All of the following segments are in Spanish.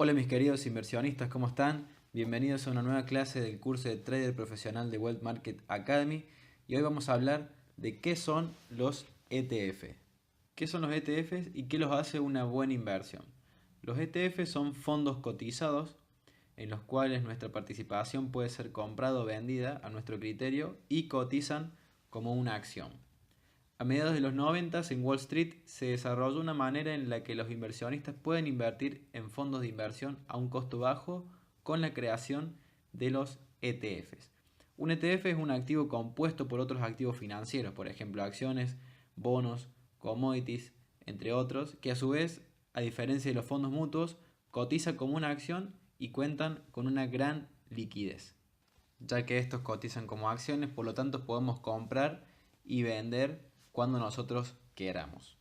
Hola mis queridos inversionistas, ¿cómo están? Bienvenidos a una nueva clase del curso de Trader Profesional de Wealth Market Academy y hoy vamos a hablar de qué son los ETF. ¿Qué son los ETFs y qué los hace una buena inversión? Los ETF son fondos cotizados en los cuales nuestra participación puede ser comprada o vendida a nuestro criterio y cotizan como una acción. A mediados de los 90 en Wall Street se desarrolló una manera en la que los inversionistas pueden invertir en fondos de inversión a un costo bajo con la creación de los ETFs. Un ETF es un activo compuesto por otros activos financieros, por ejemplo acciones, bonos, commodities, entre otros, que a su vez, a diferencia de los fondos mutuos, cotiza como una acción y cuentan con una gran liquidez, ya que estos cotizan como acciones, por lo tanto podemos comprar y vender cuando nosotros queramos.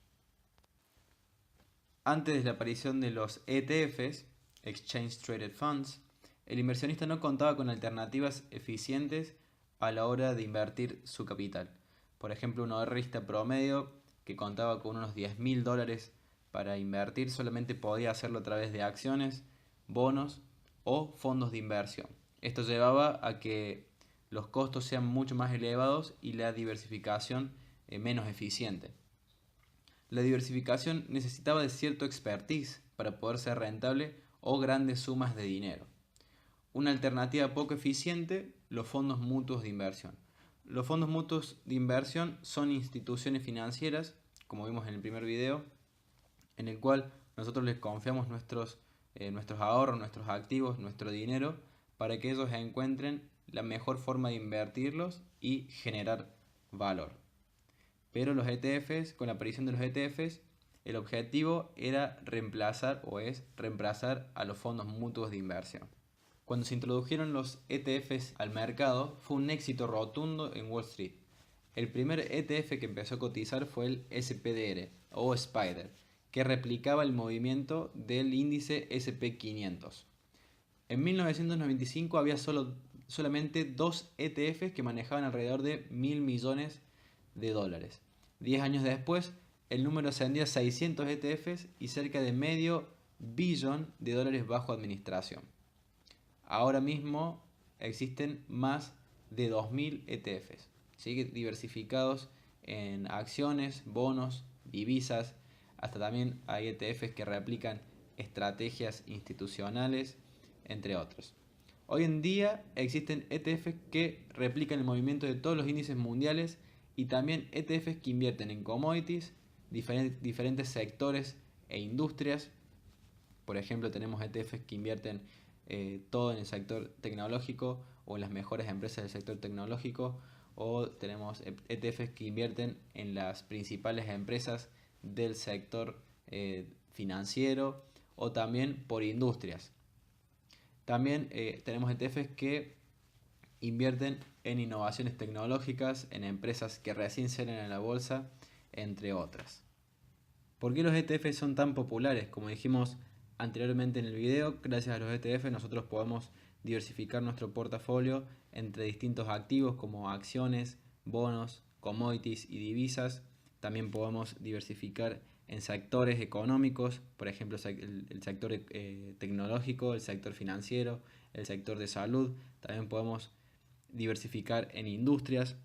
Antes de la aparición de los ETFs, Exchange Traded Funds, el inversionista no contaba con alternativas eficientes a la hora de invertir su capital. Por ejemplo, un ahorrista promedio que contaba con unos $10.000 para invertir solamente podía hacerlo a través de acciones, bonos o fondos de inversión. Esto llevaba a que los costos sean mucho más elevados y la diversificación menos eficiente. La diversificación necesitaba de cierto expertise para poder ser rentable o grandes sumas de dinero. Una alternativa poco eficiente, los fondos mutuos de inversión. Los fondos mutuos de inversión son instituciones financieras, como vimos en el primer video, en el cual nosotros les confiamos nuestros ahorros, nuestros activos, nuestro dinero, para que ellos encuentren la mejor forma de invertirlos y generar valor. Pero los ETFs, con la aparición de los ETFs, el objetivo era reemplazar o es reemplazar a los fondos mutuos de inversión. Cuando se introdujeron los ETFs al mercado, fue un éxito rotundo en Wall Street. El primer ETF que empezó a cotizar fue el SPDR o SPDR, que replicaba el movimiento del índice SP500. En 1995 había solamente dos ETFs que manejaban alrededor de $1.000 millones. 10 años después, el número ascendía a 600 ETFs y cerca de medio billón de dólares bajo administración. Ahora mismo existen más de 2.000 ETFs, ¿sí? Diversificados en acciones, bonos, divisas, hasta también hay ETFs que replican estrategias institucionales, entre otros. Hoy en día existen ETFs que replican el movimiento de todos los índices mundiales y también ETFs que invierten en commodities, diferentes sectores e industrias. Por ejemplo, tenemos ETFs que invierten todo en el sector tecnológico o en las mejores empresas del sector tecnológico, o tenemos ETFs que invierten en las principales empresas del sector financiero o también por industrias. También tenemos ETFs que invierten en innovaciones tecnológicas, en empresas que recién salen en la bolsa, entre otras. ¿Por qué los ETFs son tan populares? Como dijimos anteriormente en el video, gracias a los ETFs nosotros podemos diversificar nuestro portafolio entre distintos activos como acciones, bonos, commodities y divisas. También podemos diversificar en sectores económicos, por ejemplo el sector tecnológico, el sector financiero, el sector de salud. También podemos diversificar en industrias.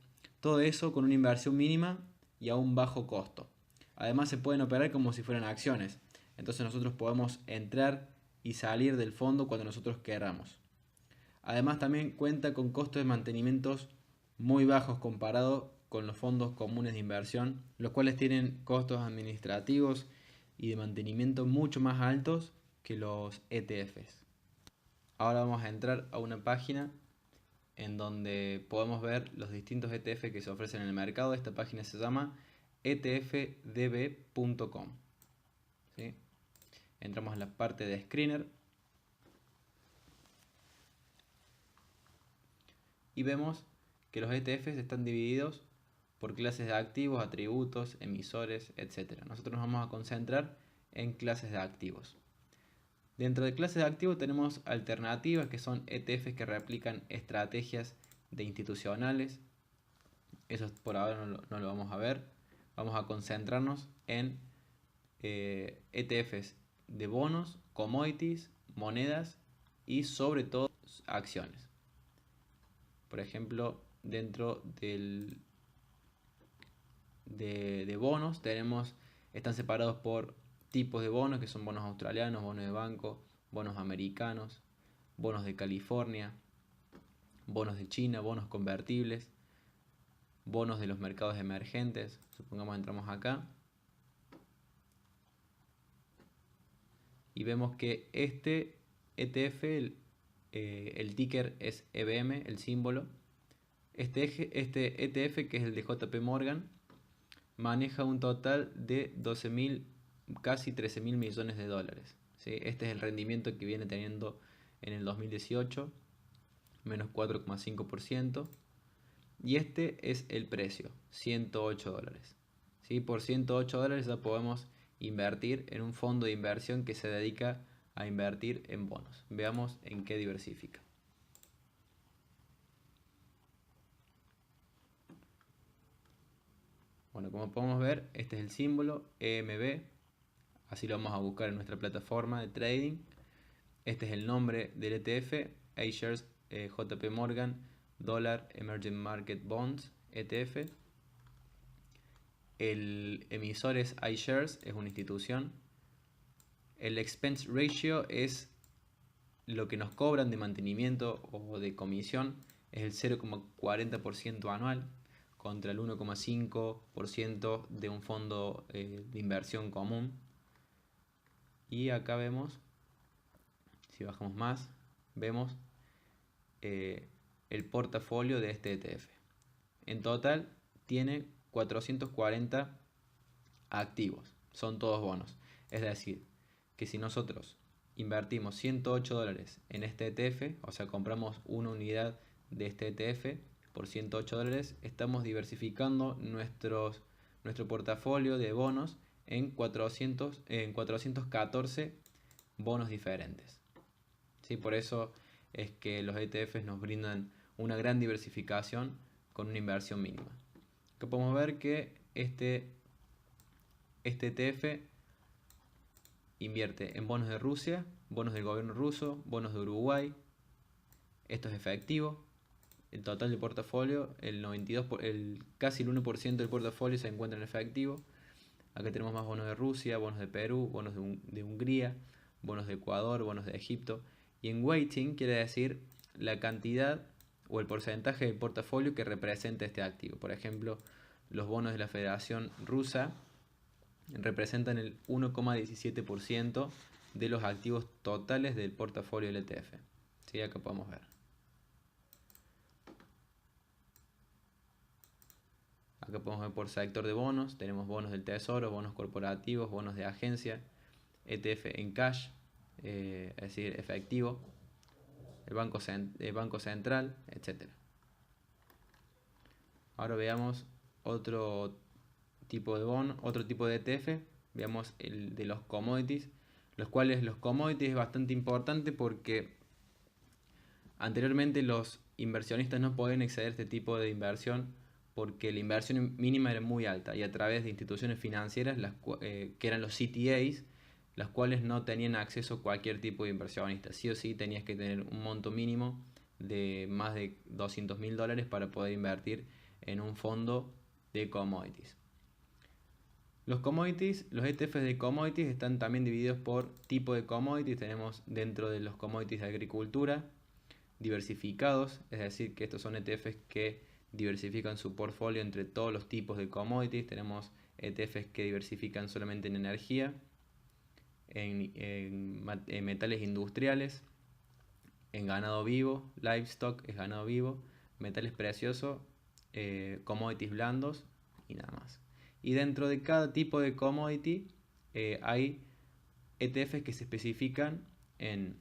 Todo eso con una inversión mínima y a un bajo costo. Además se pueden operar como si fueran acciones. Entonces nosotros podemos entrar y salir del fondo cuando nosotros queramos. Además también cuenta con costos de mantenimiento muy bajos comparado con los fondos comunes de inversión, los cuales tienen costos administrativos y de mantenimiento mucho más altos que los ETFs. Ahora vamos a entrar a una página en donde podemos ver los distintos ETF que se ofrecen en el mercado. Esta página se llama etfdb.com. ¿Sí? Entramos en la parte de screener y vemos que los ETFs están divididos por clases de activos, atributos, emisores, etc. Nosotros nos vamos a concentrar en clases de activos. Dentro de clases de activos tenemos alternativas, que son ETFs que replican estrategias de institucionales. Eso por ahora no lo vamos a ver. Vamos a concentrarnos en ETFs de bonos, commodities, monedas y sobre todo acciones. Por ejemplo, dentro de bonos están separados por tipos de bonos, que son bonos australianos, bonos de banco, bonos americanos, bonos de California, bonos de China, bonos convertibles, bonos de los mercados emergentes. Supongamos entramos acá y vemos que este ETF, el ticker es EBM, el símbolo. Este ETF, que es el de JP Morgan, maneja un total de 12.000, casi 13.000 millones de dólares. ¿Sí? Este es el rendimiento que viene teniendo en el 2018, menos 4,5%. Y este es el precio, 108 dólares. ¿Sí? Por 108 dólares ya podemos invertir en un fondo de inversión que se dedica a invertir en bonos. Veamos en qué diversifica. Bueno, como podemos ver, este es el símbolo EMB. Así lo vamos a buscar en nuestra plataforma de trading. Este es el nombre del ETF, iShares JP Morgan Dollar Emerging Market Bonds ETF. El emisor es iShares, es una institución. El expense ratio es lo que nos cobran de mantenimiento o de comisión, es el 0,40% anual contra el 1,5% de un fondo de inversión común. Y acá vemos, si bajamos más, vemos el portafolio de este ETF. En total tiene 440 activos, son todos bonos. Es decir, que si nosotros invertimos 108 dólares en este ETF, o sea, compramos una unidad de este ETF por 108 dólares, estamos diversificando nuestro portafolio de bonos en 414 bonos diferentes. ¿Sí? Por eso es que los ETFs nos brindan una gran diversificación con una inversión mínima. Acá podemos ver que este ETF invierte en bonos de Rusia, bonos del gobierno ruso, bonos de Uruguay. Esto es efectivo. El total del portafolio, casi el 1% del portafolio se encuentra en efectivo. Acá tenemos más bonos de Rusia, bonos de Perú, bonos de Hungría, bonos de Ecuador, bonos de Egipto. Y en weighting quiere decir la cantidad o el porcentaje del portafolio que representa este activo. Por ejemplo, los bonos de la Federación Rusa representan el 1,17% de los activos totales del portafolio del ETF. ¿Sí? Acá podemos ver. Acá podemos ver por sector de bonos. Tenemos bonos del tesoro, bonos corporativos, bonos de agencia, ETF en cash, es decir, efectivo, el banco central, etc. Ahora veamos otro tipo de bono, otro tipo de ETF. Veamos el de los commodities, los cuales los commodities es bastante importante porque anteriormente los inversionistas no podían acceder a este tipo de inversión porque la inversión mínima era muy alta y a través de instituciones financieras que eran los CTAs, las cuales no tenían acceso a cualquier tipo de inversionista. Sí o sí tenías que tener un monto mínimo de más de 200.000 dólares para poder invertir en un fondo de commodities. Los commodities, los ETFs de commodities están también divididos por tipo de commodities. Tenemos dentro de los commodities de agricultura, diversificados, es decir, que estos son ETFs que diversifican su portfolio entre todos los tipos de commodities. Tenemos ETFs que diversifican solamente en energía, en metales industriales, en ganado vivo, livestock es ganado vivo, metales preciosos, commodities blandos y nada más. Y dentro de cada tipo de commodity hay ETFs que se especifican en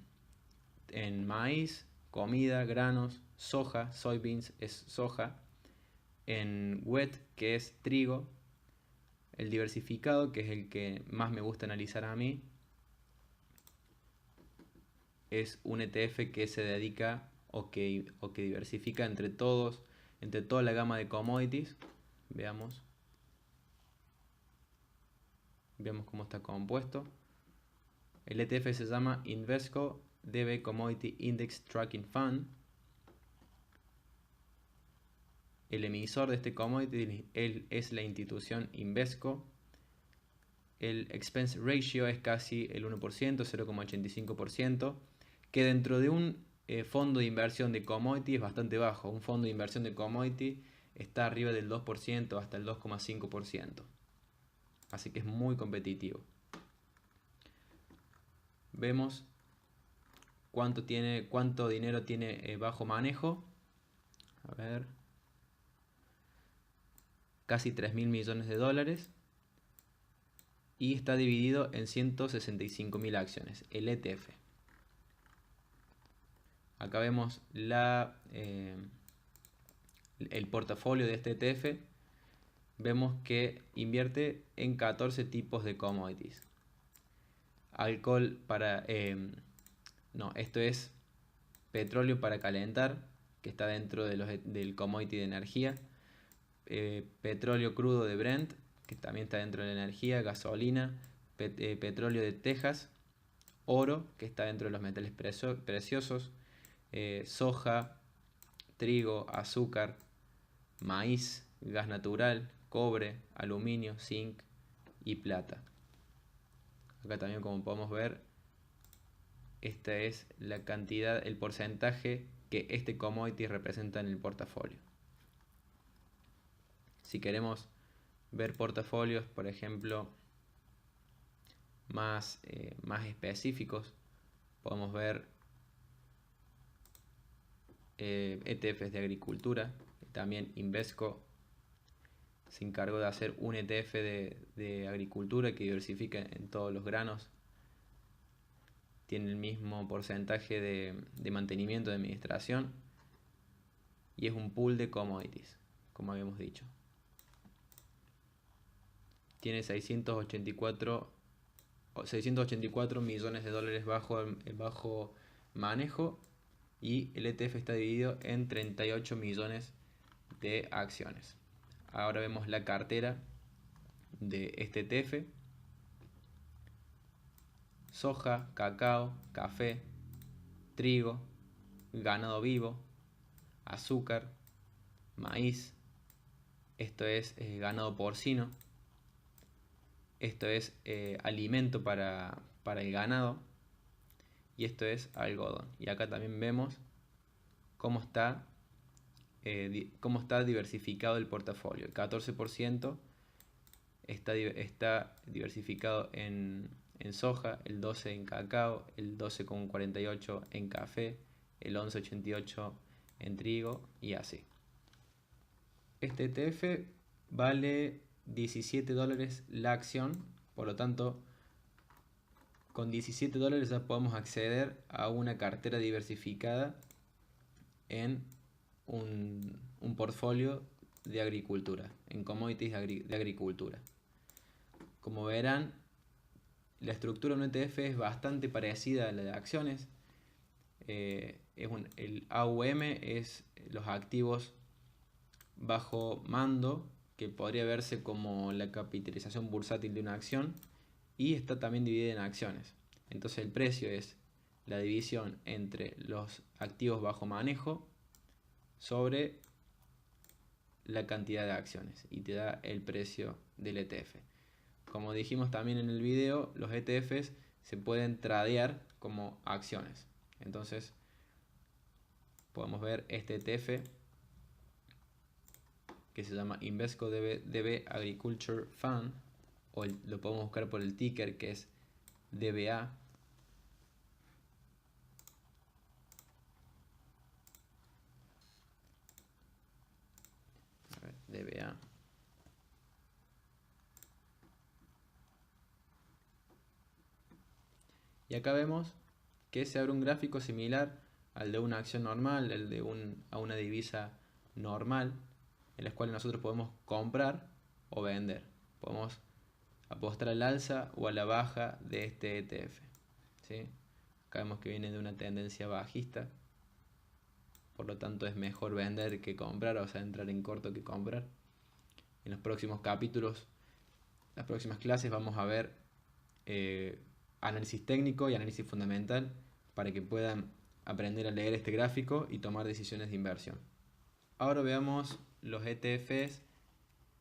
maíz, comida, granos, soja, soybeans es soja, en wheat, que es trigo, el diversificado, que es el que más me gusta analizar a mí, es un ETF que se dedica o que diversifica entre toda la gama de commodities. Veamos cómo está compuesto. El ETF se llama Invesco DB Commodity Index Tracking Fund. El emisor de este commodity es la institución Invesco. El expense ratio es casi el 1%, 0,85%, que dentro de un fondo de inversión de commodity es bastante bajo. Un fondo de inversión de commodity está arriba del 2% hasta el 2,5%. Así que es muy competitivo. Vemos cuánto dinero tiene bajo manejo. A ver. Casi 3.000 millones de dólares. Y está dividido en 165.000 acciones, el ETF. Acá vemos el portafolio de este ETF. Vemos que invierte en 14 tipos de commodities. Alcohol para... esto es petróleo para calentar, que está dentro de del commodity de energía. Petróleo crudo de Brent, que también está dentro de la energía. Gasolina, petróleo de Texas. Oro, que está dentro de los metales preciosos. Soja, trigo, azúcar, maíz, gas natural, cobre, aluminio, zinc y plata. Acá también, como podemos ver, esta es la cantidad, el porcentaje que este commodity representa en el portafolio. Si queremos ver portafolios, por ejemplo, más específicos, podemos ver ETFs de agricultura. También Invesco se encargó de hacer un ETF de agricultura que diversifica en todos los granos. Tiene el mismo porcentaje de mantenimiento de administración y es un pool de commodities, como habíamos dicho. Tiene 684 millones de dólares bajo manejo, y el ETF está dividido en 38 millones de acciones. Ahora vemos la cartera de este ETF. Soja, cacao, café, trigo, ganado vivo, azúcar, maíz. Esto es ganado porcino. Esto es alimento para el ganado. Y esto es algodón. Y acá también vemos cómo está diversificado el portafolio. El 14% está diversificado en soja, el 12% en cacao, el 12,48% en café, el 11,88% en trigo y así. Este ETF vale 17 dólares la acción, por lo tanto, con 17 dólares ya podemos acceder a una cartera diversificada en un portfolio de agricultura, en commodities de agricultura. Como verán, la estructura de un ETF es bastante parecida a la de acciones. El AUM es los activos bajo mando, que podría verse como la capitalización bursátil de una acción, y está también dividida en acciones. Entonces el precio es la división entre los activos bajo manejo sobre la cantidad de acciones, y te da el precio del ETF. Como dijimos también en el video, los ETFs se pueden tradear como acciones. Entonces podemos ver este ETF que se llama Invesco DB Agriculture Fund, o lo podemos buscar por el ticker, que es DBA. A ver, DBA. Y acá vemos que se abre un gráfico similar al de una acción normal, a una divisa normal, en las cuales nosotros podemos comprar o vender. Podemos apostar al alza o a la baja de este ETF. ¿Sí? Acá vemos que viene de una tendencia bajista, por lo tanto es mejor vender que comprar, o sea, entrar en corto que comprar. En los próximos capítulos, las próximas clases, vamos a ver análisis técnico y análisis fundamental para que puedan aprender a leer este gráfico y tomar decisiones de inversión. Ahora veamos los ETFs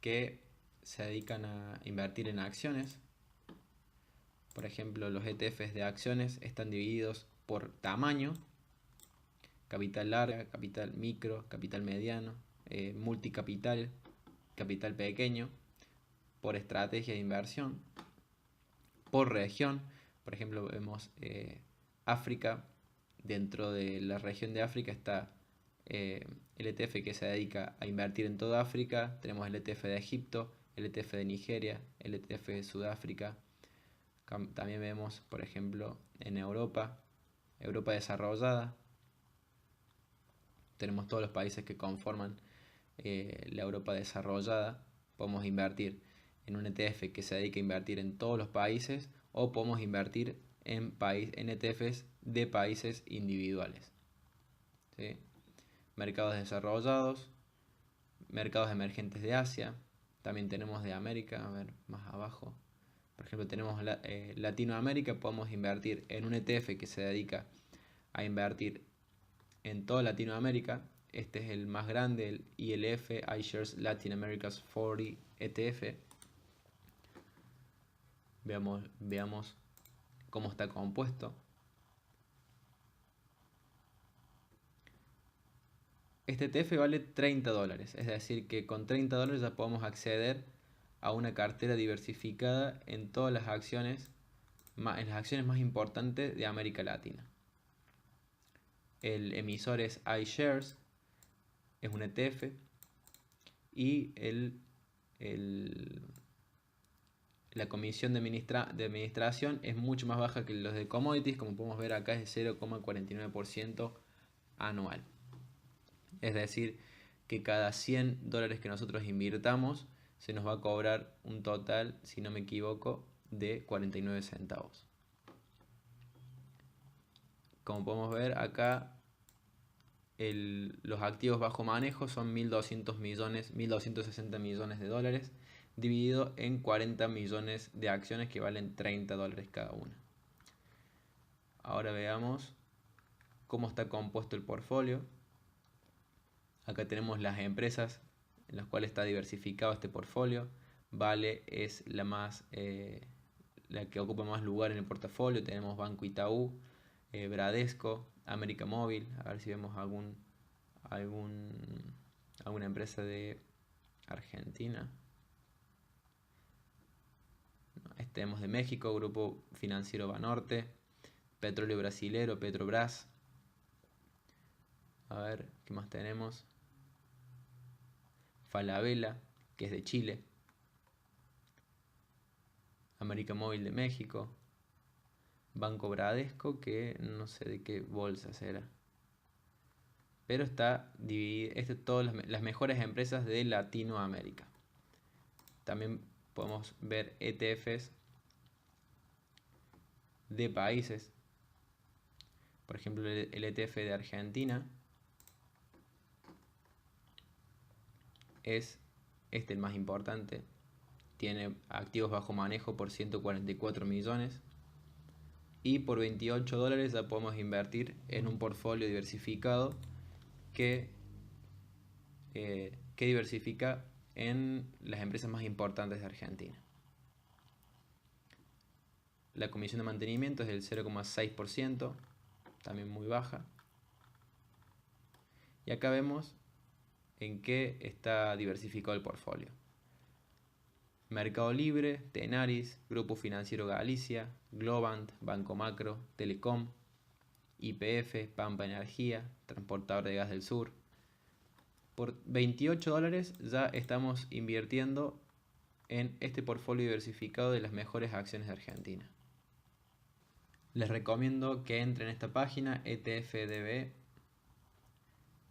que se dedican a invertir en acciones. Por ejemplo, los ETFs de acciones están divididos por tamaño: capital larga, capital micro, capital mediano, multicapital, capital pequeño, por estrategia de inversión, por región. Por ejemplo, vemos África. Dentro de la región de África está el ETF que se dedica a invertir en toda África. Tenemos el ETF de Egipto, el ETF de Nigeria, el ETF de Sudáfrica. También vemos, por ejemplo, en Europa desarrollada. Tenemos todos los países que conforman la Europa desarrollada. Podemos invertir en un ETF que se dedica a invertir en todos los países, o podemos invertir en ETFs de países individuales. ¿Sí? Mercados desarrollados, mercados emergentes de Asia, también tenemos de América. A ver, más abajo, por ejemplo, tenemos Latinoamérica. Podemos invertir en un ETF que se dedica a invertir en toda Latinoamérica. Este es el más grande, el ILF, iShares Latin America's 40 ETF. Veamos cómo está compuesto. Este ETF vale $30, es decir que con $30 ya podemos acceder a una cartera diversificada en todas las acciones, en las acciones más importantes de América Latina. El emisor es iShares, es un ETF, y la comisión de administración es mucho más baja que los de commodities. Como podemos ver acá, es 0,49% anual. Es decir, que cada $100 que nosotros invirtamos se nos va a cobrar un total, si no me equivoco, de 49 centavos. Como podemos ver acá, los activos bajo manejo son 1.260 millones de dólares, dividido en 40 millones de acciones que valen $30 cada una. Ahora veamos cómo está compuesto el portfolio. Acá tenemos las empresas en las cuales está diversificado este portfolio. Vale es la que ocupa más lugar en el portafolio. Tenemos Banco Itaú, Bradesco, América Móvil. A ver si vemos alguna empresa de Argentina. Tenemos de México, Grupo Financiero Banorte, Petróleo Brasilero, Petrobras. A ver, ¿qué más tenemos? Falabella, que es de Chile. América Móvil de México. Banco Bradesco, que no sé de qué bolsa será. Pero está dividido, todas las mejores empresas de Latinoamérica. También podemos ver ETFs de países. Por ejemplo, el ETF de Argentina es el más importante. Tiene activos bajo manejo por 144 millones. Y por $28 ya podemos invertir en un portfolio diversificado que diversifica en las empresas más importantes de Argentina. La comisión de mantenimiento es del 0,6%, también muy baja. Y acá vemos en qué está diversificado el portfolio. Mercado Libre, Tenaris, Grupo Financiero Galicia, Globant, Banco Macro, Telecom, YPF, Pampa Energía, Transportador de Gas del Sur. Por $28 ya estamos invirtiendo en este portfolio diversificado de las mejores acciones de Argentina. Les recomiendo que entren a esta página, ETFDB.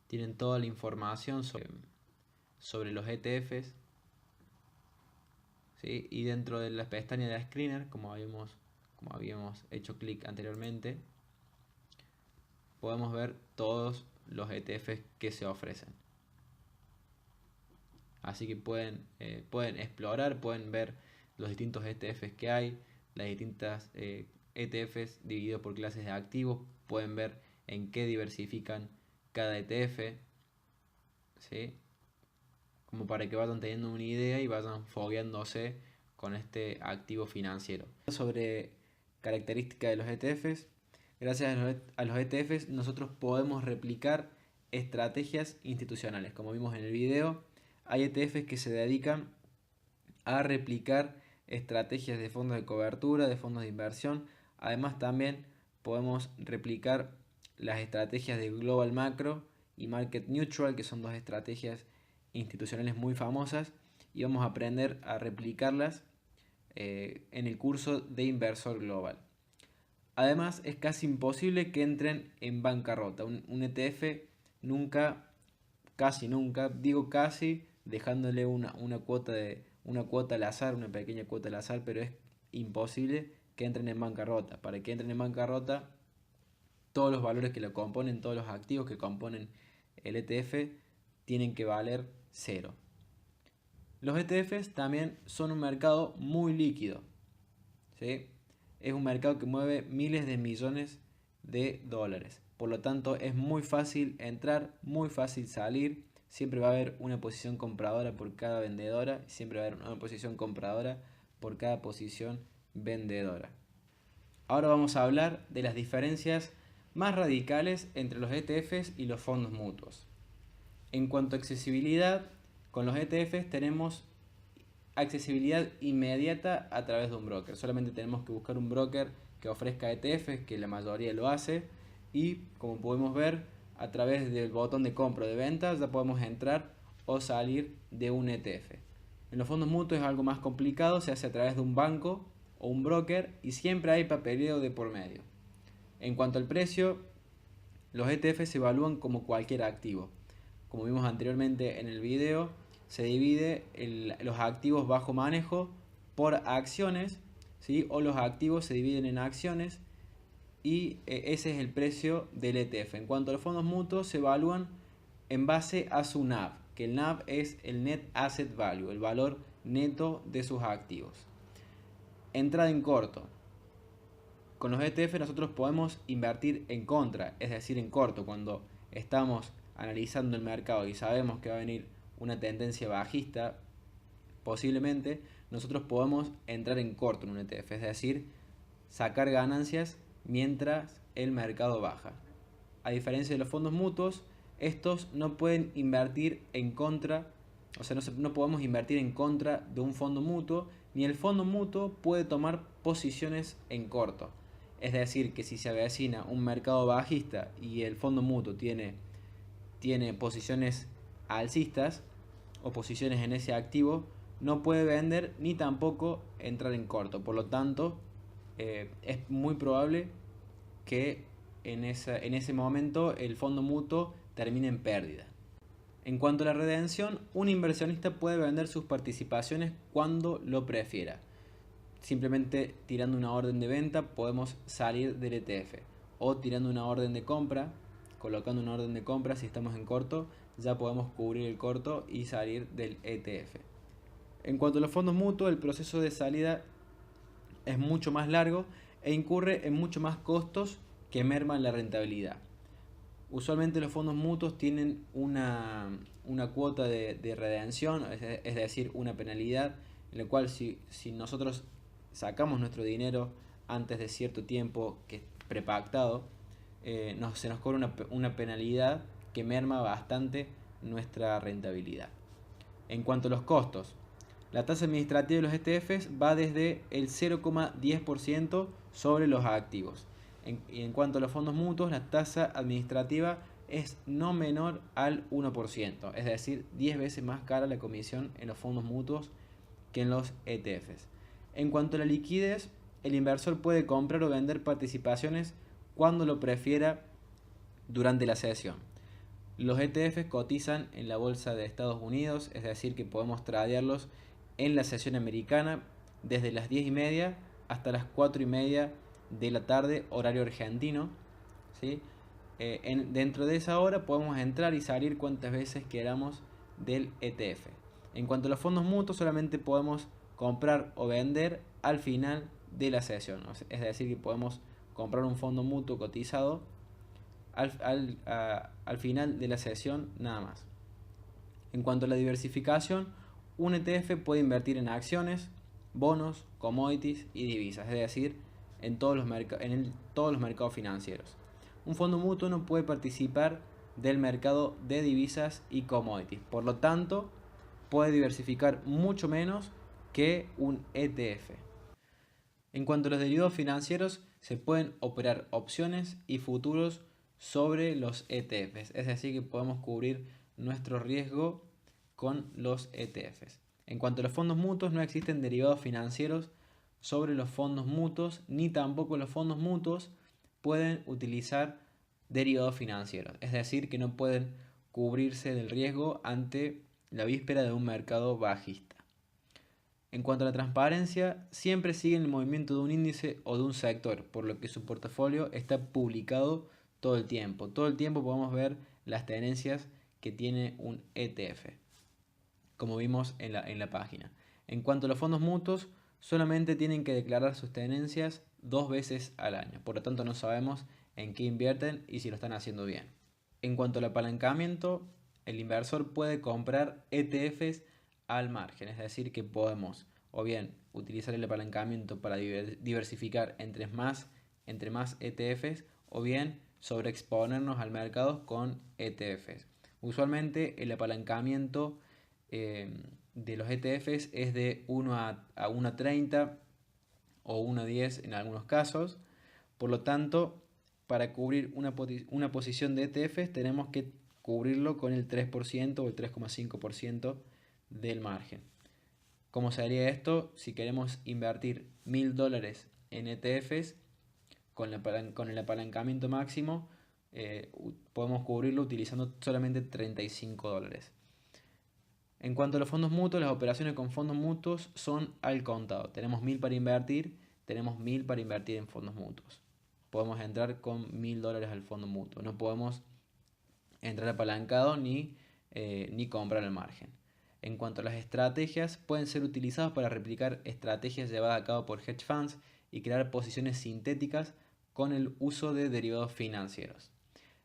Tienen toda la información sobre los ETFs. ¿Sí? Y dentro de las pestañas de Screener, como habíamos hecho clic anteriormente, podemos ver todos los ETFs que se ofrecen. Así que pueden explorar, pueden ver los distintos ETFs que hay, las distintas ETFs divididos por clases de activos. Pueden ver en qué diversifican cada ETF, ¿sí? Como para que vayan teniendo una idea y vayan fogueándose con este activo financiero. Sobre características de los ETFs. Gracias a los ETFs nosotros podemos replicar estrategias institucionales. Como vimos en el video, hay ETFs que se dedican a replicar estrategias de fondos de cobertura, de fondos de inversión. Además también podemos replicar las estrategias de Global Macro y Market Neutral, que son dos estrategias institucionales muy famosas, y vamos a aprender a replicarlas en el curso de Inversor Global. Además, es casi imposible que entren en bancarrota. Un ETF nunca, casi nunca, digo casi, dejándole una cuota al azar, una pequeña cuota al azar, pero es imposible que entren en bancarrota. Para que entren en bancarrota, todos los valores que lo componen, todos los activos que componen el ETF, tienen que valer cero. Los ETFs también son un mercado muy líquido, ¿sí? Es un mercado que mueve miles de millones de dólares. Por lo tanto, es muy fácil entrar, muy fácil salir. Siempre va a haber una posición compradora por cada vendedora. Siempre va a haber una posición compradora por cada posición vendedora. Ahora vamos a hablar de las diferencias más radicales entre los ETFs y los fondos mutuos. En cuanto a accesibilidad, con los ETFs tenemos accesibilidad inmediata a través de un broker. Solamente tenemos que buscar un broker que ofrezca ETFs, que la mayoría lo hace, y como podemos ver, a través del botón de compra o de venta ya podemos entrar o salir de un ETF. En los fondos mutuos es algo más complicado, se hace a través de un banco o un broker y siempre hay papeleo de por medio. En cuanto al precio, los ETFs se evalúan como cualquier activo. Como vimos anteriormente en el video, se divide los activos bajo manejo por acciones, ¿sí? O los activos se dividen en acciones y ese es el precio del ETF. En cuanto a los fondos mutuos, se evalúan en base a su NAV, que el NAV es el Net Asset Value, el valor neto de sus activos. Entrada en corto. Con los ETF nosotros podemos invertir en contra, es decir, en corto, cuando estamos analizando el mercado y sabemos que va a venir una tendencia bajista, posiblemente nosotros podemos entrar en corto en un ETF, es decir, sacar ganancias mientras el mercado baja. A diferencia de los fondos mutuos, estos no pueden invertir en contra, o sea, no podemos invertir en contra de un fondo mutuo, ni el fondo mutuo puede tomar posiciones en corto. Es decir, que si se avecina un mercado bajista y el fondo mutuo tiene posiciones alcistas o posiciones en ese activo, no puede vender ni tampoco entrar en corto. Por lo tanto, es muy probable que en ese momento el fondo mutuo termine en pérdida. En cuanto a la redención, un inversionista puede vender sus participaciones cuando lo prefiera. Simplemente tirando una orden de venta podemos salir del ETF, o tirando una orden de compra, colocando una orden de compra si estamos en corto, ya podemos cubrir el corto y salir del ETF. En cuanto a los fondos mutuos, el proceso de salida es mucho más largo e incurre en mucho más costos que merman la rentabilidad. Usualmente los fondos mutuos tienen una cuota de redención, es decir, una penalidad, en la cual si nosotros sacamos nuestro dinero antes de cierto tiempo que es prepactado, se nos cobra una penalidad que merma bastante nuestra rentabilidad. En cuanto a los costos, la tasa administrativa de los ETFs va desde el 0,10% sobre los activos. En cuanto a los fondos mutuos, la tasa administrativa es no menor al 1%, es decir, 10 veces más cara la comisión en los fondos mutuos que en los ETFs. En cuanto a la liquidez, el inversor puede comprar o vender participaciones cuando lo prefiera durante la sesión. Los ETFs cotizan en la bolsa de Estados Unidos, es decir, que podemos tradearlos en la sesión americana desde las 10:30 hasta las 4:30 de la tarde, horario argentino, ¿sí? Dentro de esa hora podemos entrar y salir cuantas veces queramos del ETF. En cuanto a los fondos mutuos, solamente podemos comprar o vender al final de la sesión. Es decir, que podemos comprar un fondo mutuo cotizado al final de la sesión nada más. En cuanto a la diversificación, un ETF puede invertir en acciones, bonos, commodities y divisas, es decir, en todos los mercados financieros. Un fondo mutuo no puede participar del mercado de divisas y commodities, por lo tanto, puede diversificar mucho menos que un ETF. En cuanto a los derivados financieros, se pueden operar opciones y futuros sobre los ETFs, es decir, que podemos cubrir nuestro riesgo con los ETFs. En cuanto a los fondos mutuos, no existen derivados financieros sobre los fondos mutuos, ni tampoco los fondos mutuos pueden utilizar derivados financieros, es decir, que no pueden cubrirse del riesgo ante la víspera de un mercado bajista. En cuanto a la transparencia, siempre siguen el movimiento de un índice o de un sector, por lo que su portafolio está publicado todo el tiempo. Todo el tiempo podemos ver las tendencias que tiene un ETF, como vimos en la página. En cuanto a los fondos mutuos, solamente tienen que declarar sus tenencias 2 veces al año. Por lo tanto, no sabemos en qué invierten y si lo están haciendo bien. En cuanto al apalancamiento, el inversor puede comprar ETFs al margen. Es decir, que podemos o bien utilizar el apalancamiento para diversificar entre más ETFs o bien sobreexponernos al mercado con ETFs. Usualmente el apalancamiento de los ETFs es de 1 a 1,30 o 1,10 en algunos casos. Por lo tanto, para cubrir una posición de ETFs tenemos que cubrirlo con el 3% o el 3,5% del margen. ¿Cómo se haría esto? Si queremos invertir $1.000 en ETFs con el apalancamiento máximo, podemos cubrirlo utilizando solamente $35. En cuanto a los fondos mutuos, las operaciones con fondos mutuos son al contado. Tenemos 1.000 para invertir, tenemos 1.000 para invertir en fondos mutuos. Podemos entrar con $1.000 al fondo mutuo. No podemos entrar apalancado ni comprar al margen. En cuanto a las estrategias, pueden ser utilizadas para replicar estrategias llevadas a cabo por hedge funds y crear posiciones sintéticas con el uso de derivados financieros.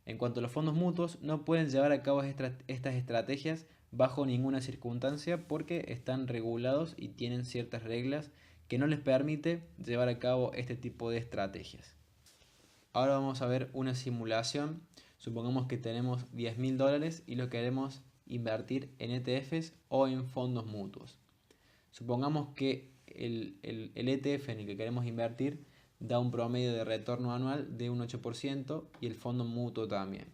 En cuanto a los fondos mutuos, no pueden llevar a cabo estas estrategias bajo ninguna circunstancia porque están regulados y tienen ciertas reglas que no les permite llevar a cabo este tipo de estrategias. Ahora vamos a ver una simulación. Supongamos que tenemos $10.000 y lo queremos invertir en ETFs o en fondos mutuos. Supongamos que el ETF en el que queremos invertir da un promedio de retorno anual de un 8% y el fondo mutuo también.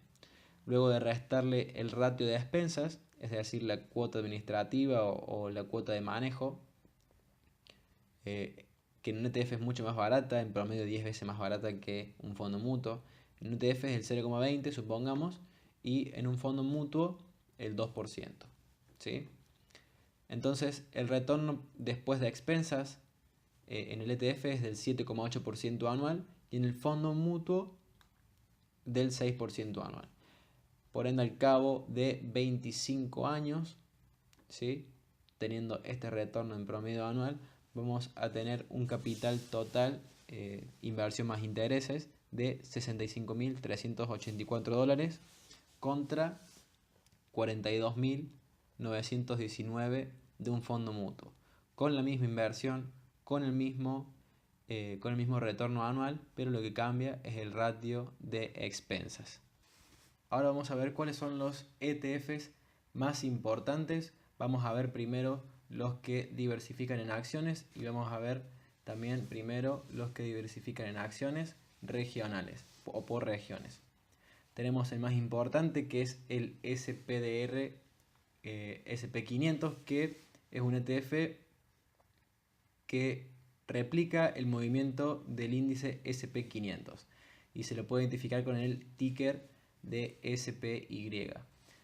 Luego de restarle el ratio de expensas, es decir, la cuota administrativa o la cuota de manejo, que en un ETF es mucho más barata, en promedio 10 veces más barata que un fondo mutuo. En un ETF es el 0,20 supongamos y en un fondo mutuo el 2%. ¿Sí? Entonces el retorno después de expensas en el ETF es del 7,8% anual y en el fondo mutuo del 6% anual. Por ende, al cabo de 25 años, ¿sí?, teniendo este retorno en promedio anual, vamos a tener un capital total, inversión más intereses, de $65.384 contra $42.919 de un fondo mutuo. Con la misma inversión, con el mismo retorno anual, pero lo que cambia es el ratio de expensas. Ahora vamos a ver cuáles son los ETFs más importantes. Vamos a ver primero los que diversifican en acciones y vamos a ver también primero los que diversifican en acciones regionales o por regiones. Tenemos el más importante, que es el SPDR SP500, que es un ETF que replica el movimiento del índice SP500 y se lo puede identificar con el ticker de SPY.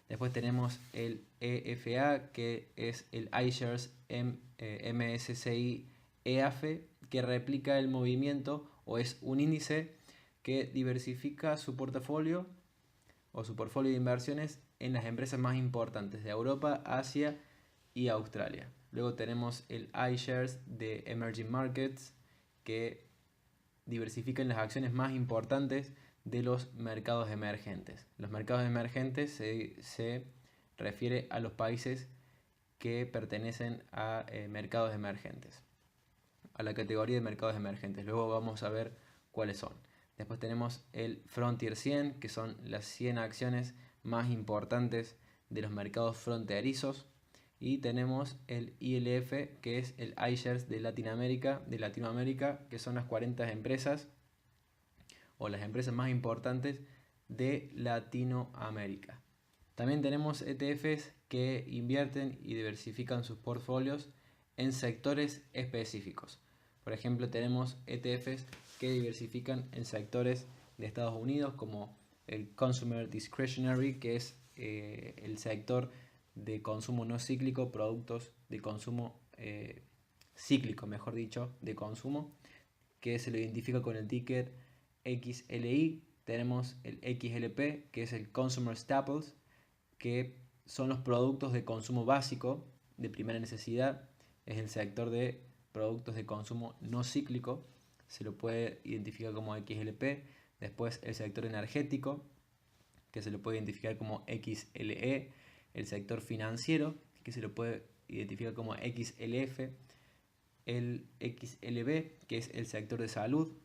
Después tenemos el EFA, que es el iShares MSCI EAFE, que replica el movimiento o es un índice que diversifica su portafolio o su portfolio de inversiones en las empresas más importantes de Europa, Asia y Australia. Luego tenemos el iShares de Emerging Markets, que diversifican las acciones más importantes de los mercados emergentes. Los mercados emergentes se refiere a los países que pertenecen a mercados emergentes, a la categoría de mercados emergentes. Luego vamos a ver cuáles son. Después tenemos el Frontier 100, que son las 100 acciones más importantes de los mercados fronterizos. Y tenemos el ILF, que es el iShares de Latinoamérica, que son las 40 empresas o las empresas más importantes de Latinoamérica. También tenemos ETFs que invierten y diversifican sus portfolios en sectores específicos. Por ejemplo, tenemos ETFs que diversifican en sectores de Estados Unidos, como el Consumer Discretionary, que es el sector de consumo no cíclico, productos de consumo cíclico, mejor dicho, de consumo, que se lo identifica con el ticker XLI. Tenemos el XLP, que es el Consumer Staples, que son los productos de consumo básico de primera necesidad. Es el sector de productos de consumo no cíclico, se lo puede identificar como XLP. Después el sector energético, que se lo puede identificar como XLE. El sector financiero, que se lo puede identificar como XLF. El XLB, que es el sector de salud.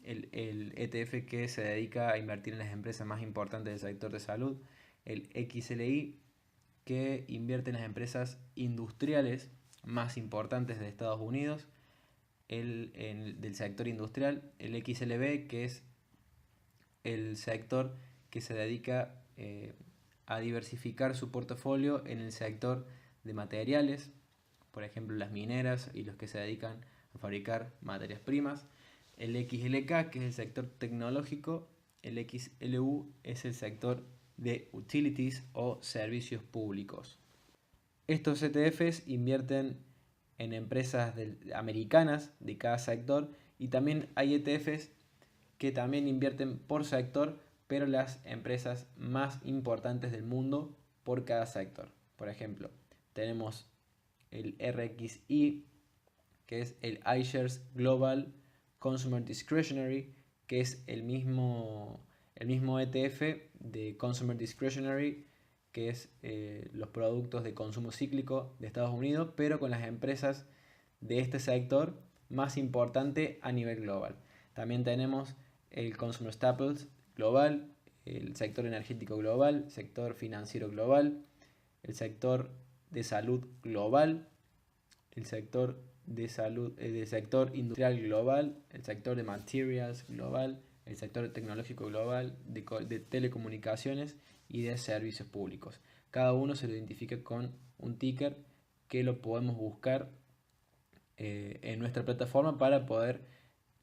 El ETF que se dedica a invertir en las empresas más importantes del sector de salud. El XLI, que invierte en las empresas industriales más importantes de Estados Unidos. Del sector industrial. El XLB, que es el sector que se dedica a diversificar su portafolio en el sector de materiales, por ejemplo las mineras y los que se dedican a fabricar materias primas. El XLK, que es el sector tecnológico. El XLU es el sector de utilities o servicios públicos. Estos ETFs invierten en empresas americanas de cada sector, y también hay ETFs que también invierten por sector, pero las empresas más importantes del mundo por cada sector. Por ejemplo, tenemos el RXI, que es el iShares Global Consumer Discretionary, que es el mismo ETF de Consumer Discretionary, que es los productos de consumo cíclico de Estados Unidos, pero con las empresas de este sector más importante a nivel global. También tenemos el Consumer Staples global, el sector energético global, sector financiero global, el sector de salud global, el sector de salud, del sector industrial global, el sector de materials global, el sector tecnológico global, de telecomunicaciones y de servicios públicos. Cada uno se lo identifica con un ticker que lo podemos buscar en nuestra plataforma para poder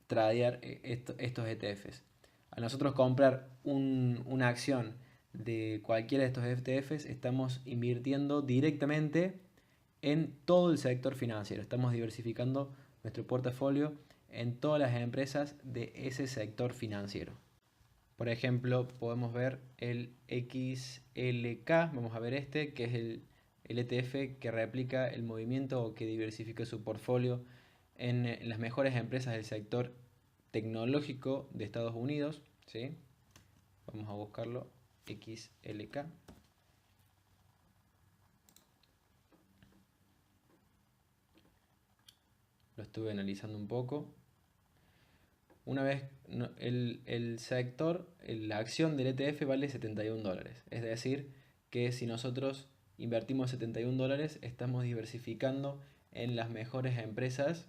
tradear estos ETFs. A nosotros comprar una acción de cualquiera de estos ETFs, estamos invirtiendo directamente en todo el sector financiero. Estamos diversificando nuestro portafolio en todas las empresas de ese sector financiero. Por ejemplo, podemos ver el XLK, vamos a ver este, que es el ETF que replica el movimiento o que diversifica su portfolio en las mejores empresas del sector tecnológico de Estados Unidos, ¿sí? Vamos a buscarlo, XLK. Lo estuve analizando un poco. Una vez el sector, la acción del ETF vale $71. Es decir, que si nosotros invertimos $71, estamos diversificando en las mejores empresas,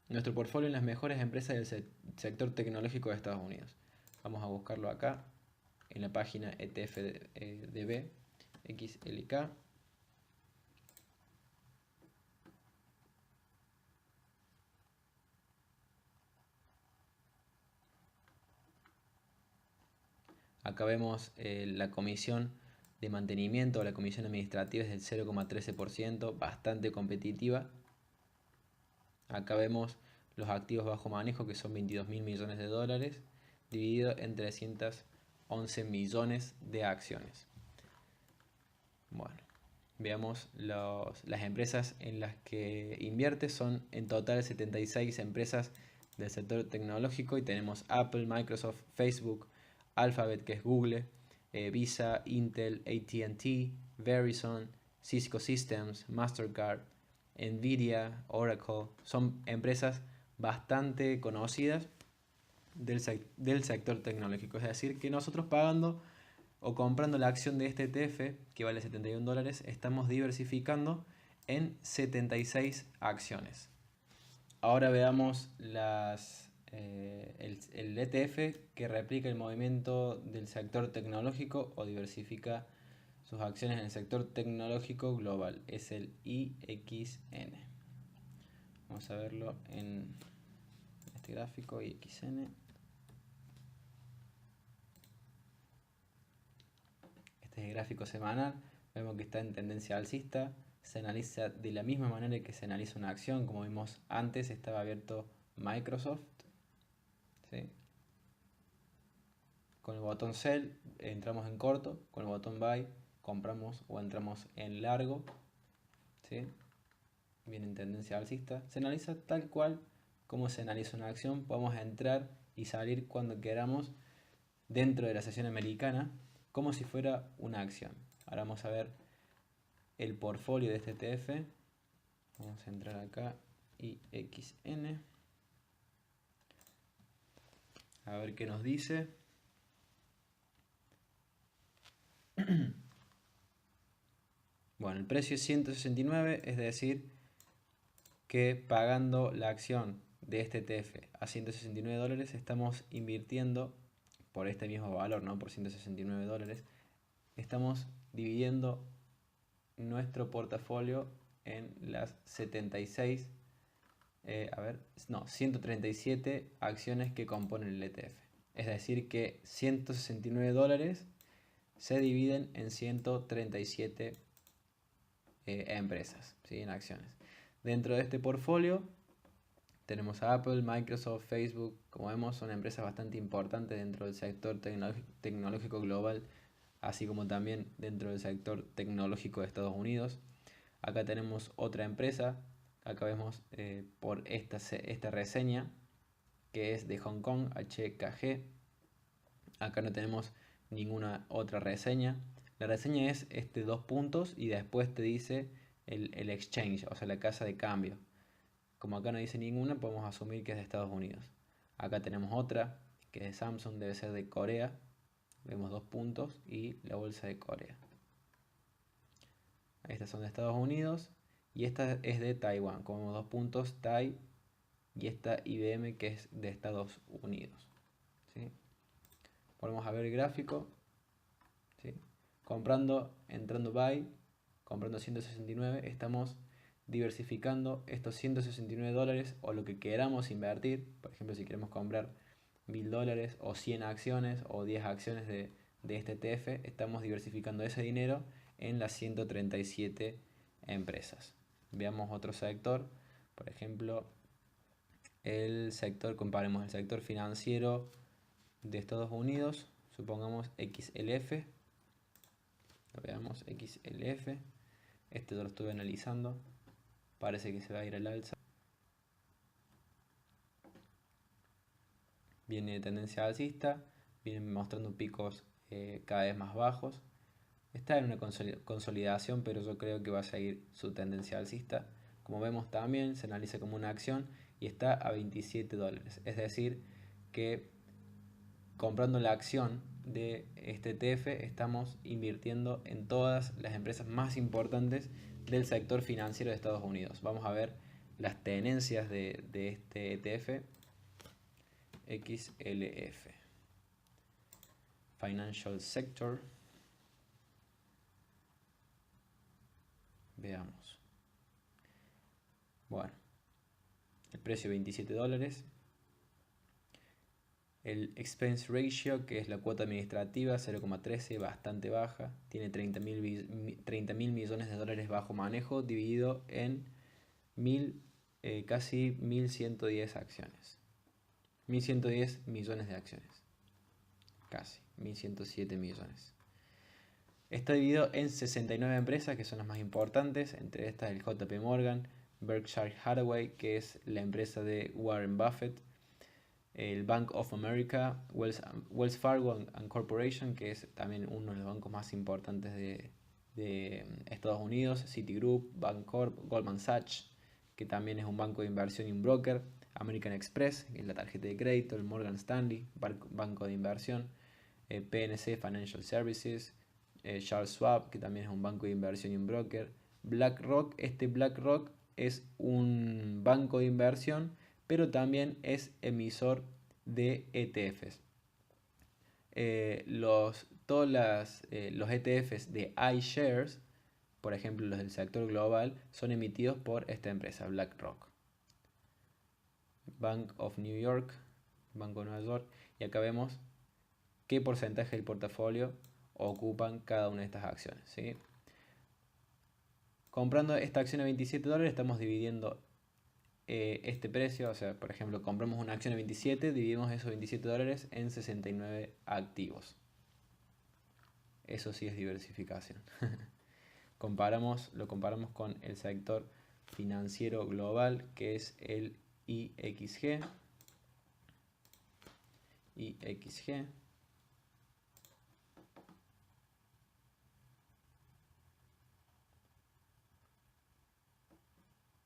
nuestro portfolio en las mejores empresas del sector tecnológico de Estados Unidos. Vamos a buscarlo acá en la página ETFDB XLK. Acá vemos la comisión de mantenimiento, la comisión administrativa es del 0,13%, bastante competitiva. Acá vemos los activos bajo manejo, que son 22.000 millones de dólares, dividido en 311 millones de acciones. Bueno, veamos las empresas en las que invierte. Son en total 76 empresas del sector tecnológico y tenemos Apple, Microsoft, Facebook, Alphabet, que es Google, Visa, Intel, AT&T, Verizon, Cisco Systems, Mastercard, Nvidia, Oracle. Son empresas bastante conocidas del sector tecnológico. Es decir, que nosotros pagando o comprando la acción de este ETF, que vale $71, estamos diversificando en 76 acciones. Ahora veamos el ETF que replica el movimiento del sector tecnológico o diversifica sus acciones en el sector tecnológico global. Es el IXN. Vamos a verlo en este gráfico, IXN. Este es el gráfico semanal. Vemos que está en tendencia alcista. Se analiza de la misma manera que se analiza una acción. Como vimos antes, estaba abierto Microsoft, ¿sí? Con el botón Sell entramos en corto, con el botón Buy compramos o entramos en largo, ¿sí? Viene en tendencia alcista. Se analiza tal cual como se analiza una acción. Podemos entrar y salir cuando queramos dentro de la sesión americana, como si fuera una acción. Ahora vamos a ver el portfolio de este ETF. Vamos a entrar acá, IXN, a ver qué nos dice. Bueno, el precio es 169, es decir, que pagando la acción de este ETF a $169 estamos invirtiendo por este mismo valor, ¿no? Por $169, estamos dividiendo nuestro portafolio en las 137 acciones que componen el ETF. Es decir, que $169 se dividen en 137 empresas, ¿sí? En acciones. Dentro de este portfolio tenemos a Apple, Microsoft, Facebook. Como vemos, son empresas bastante importantes dentro del sector tecnológico global, así como también dentro del sector tecnológico de Estados Unidos. Acá tenemos otra empresa. Acá vemos por esta reseña, que es de Hong Kong, HKG. Acá no tenemos ninguna otra reseña. La reseña es dos puntos y después te dice el exchange, o sea, la casa de cambio. Como acá no dice ninguna, podemos asumir que es de Estados Unidos. Acá tenemos otra, que es de Samsung, debe ser de Corea. Vemos 2 puntos y la bolsa de Corea. Estas son de Estados Unidos y esta es de Taiwán. Como vemos 2 puntos, Tai, y esta IBM, que es de Estados Unidos, ¿sí? Volvemos a ver el gráfico, ¿sí? Entrando buy, comprando 169, estamos diversificando estos $169 o lo que queramos invertir. Por ejemplo, si queremos comprar $1000 o 100 acciones o 10 acciones de este ETF, estamos diversificando ese dinero en las 137 empresas. Veamos otro sector, por ejemplo, comparemos el sector financiero de Estados Unidos, supongamos XLF. Lo veamos, XLF. Este yo lo estuve analizando. Parece que se va a ir al alza. Viene de tendencia alcista. Viene mostrando picos cada vez más bajos. Está en una consolidación, pero yo creo que va a seguir su tendencia alcista. Como vemos también, se analiza como una acción y está a $27. Es decir, que comprando la acción de este ETF estamos invirtiendo en todas las empresas más importantes del sector financiero de Estados Unidos. Vamos a ver las tenencias de este ETF, XLF, Financial Sector. Veamos. Bueno, el precio $27. El expense ratio, que es la cuota administrativa, 0,13, bastante baja. Tiene 30 mil millones de dólares bajo manejo, dividido en casi 1110 acciones. 1110 millones de acciones. Casi, 1107 millones. Está dividido en 69 empresas, que son las más importantes. Entre estas el JP Morgan, Berkshire Hathaway, que es la empresa de Warren Buffett, el Bank of America, Wells Fargo and Corporation, que es también uno de los bancos más importantes de Estados Unidos, Citigroup, Bancorp, Goldman Sachs, que también es un banco de inversión y un broker, American Express, que es la tarjeta de crédito, el Morgan Stanley, banco de inversión, PNC Financial Services, Charles Schwab, que también es un banco de inversión y un broker, BlackRock. BlackRock es un banco de inversión, pero también es emisor de ETFs. Todos los ETFs de iShares, por ejemplo los del sector global, son emitidos por esta empresa, BlackRock. Bank of New York, Banco de Nueva York, y acá vemos qué porcentaje del portafolio ocupan cada una de estas acciones, ¿sí? Comprando esta acción a $27, estamos dividiendo este precio, o sea, por ejemplo, compramos una acción a 27, dividimos esos $27 en 69 activos. Eso sí es diversificación. Lo comparamos con el sector financiero global, que es el IXG.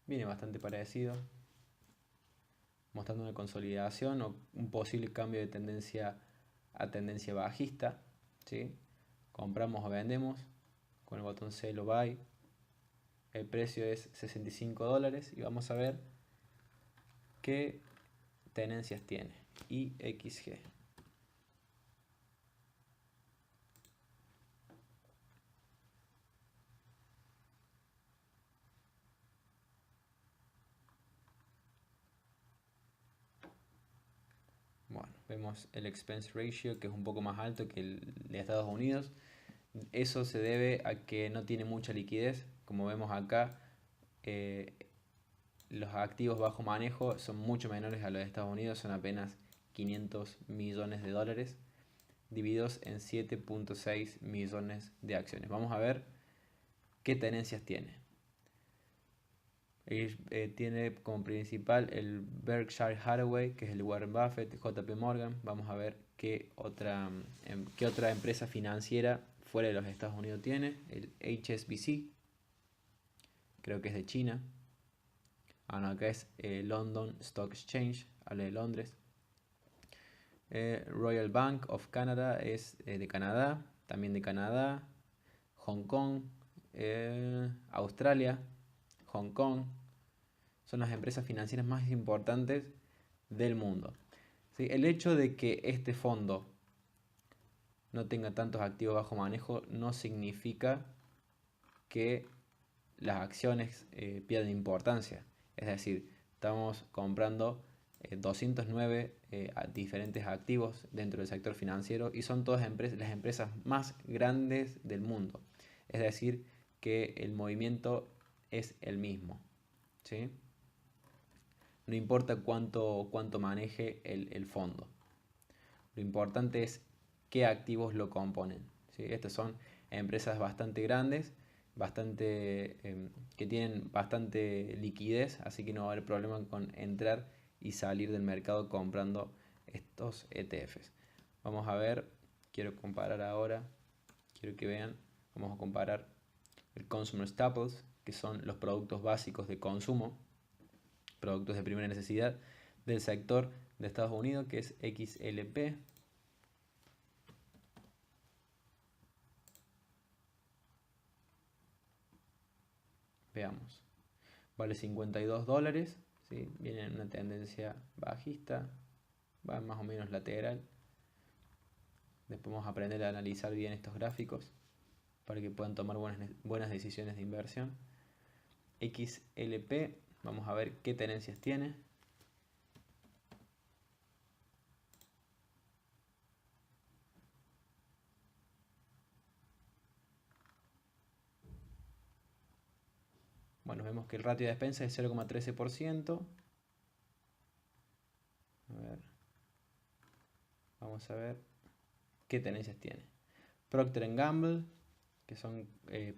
Viene bastante parecido, mostrando una consolidación o un posible cambio de tendencia a tendencia bajista, ¿sí? Compramos o vendemos con el botón Sell o Buy. El precio es $65 y vamos a ver qué tenencias tiene. IXG. Bueno, vemos el expense ratio, que es un poco más alto que el de Estados Unidos. Eso se debe a que no tiene mucha liquidez. Como vemos acá, los activos bajo manejo son mucho menores a los de Estados Unidos, son apenas $500 millones, divididos en 7.6 millones de acciones. Vamos a ver qué tenencias tiene. Tiene como principal el Berkshire Hathaway, que es el Warren Buffett, JP Morgan. Vamos a ver qué otra empresa financiera fuera de los Estados Unidos tiene. El HSBC, creo que es de China. No, acá es London Stock Exchange, habla de Londres. Royal Bank of Canada es de Canadá, también de Canadá. Hong Kong, Australia, Hong Kong, son las empresas financieras más importantes del mundo. ¿Sí? El hecho de que este fondo no tenga tantos activos bajo manejo no significa que las acciones pierdan importancia. Es decir, estamos comprando 209 diferentes activos dentro del sector financiero y son todas las empresas más grandes del mundo. Es decir, que el movimiento es el mismo, ¿sí? No importa cuánto maneje el fondo. Lo importante es qué activos lo componen, ¿sí? Estas son empresas bastante grandes, que tienen bastante liquidez, así que no va a haber problema con entrar y salir del mercado comprando estos ETFs. Vamos a ver, quiero comparar ahora, quiero que vean, vamos a comparar el Consumer Staples, que son los productos básicos de consumo, productos de primera necesidad del sector de Estados Unidos, que es XLP. Veamos, vale $52, ¿sí? Viene en una tendencia bajista, va más o menos lateral. Después vamos a aprender a analizar bien estos gráficos para que puedan tomar buenas decisiones de inversión. XLP, vamos a ver qué tenencias tiene. Bueno, vemos que el ratio de despensa es 0,13%. A ver. Vamos a ver qué tenencias tiene. Procter & Gamble, que son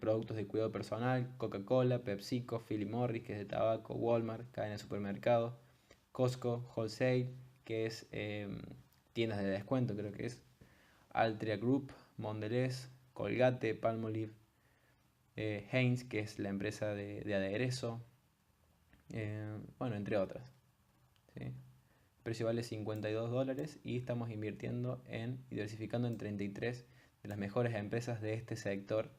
productos de cuidado personal, Coca-Cola, PepsiCo, Philip Morris, que es de tabaco, Walmart, cadena de supermercados, Costco, Wholesale, que es tiendas de descuento, creo que es Altria Group, Mondelez, Colgate, Palmolive, Heinz, que es la empresa de aderezo, bueno, entre otras. ¿Sí? El precio vale $52 y estamos invirtiendo y diversificando en 33 de las mejores empresas de este sector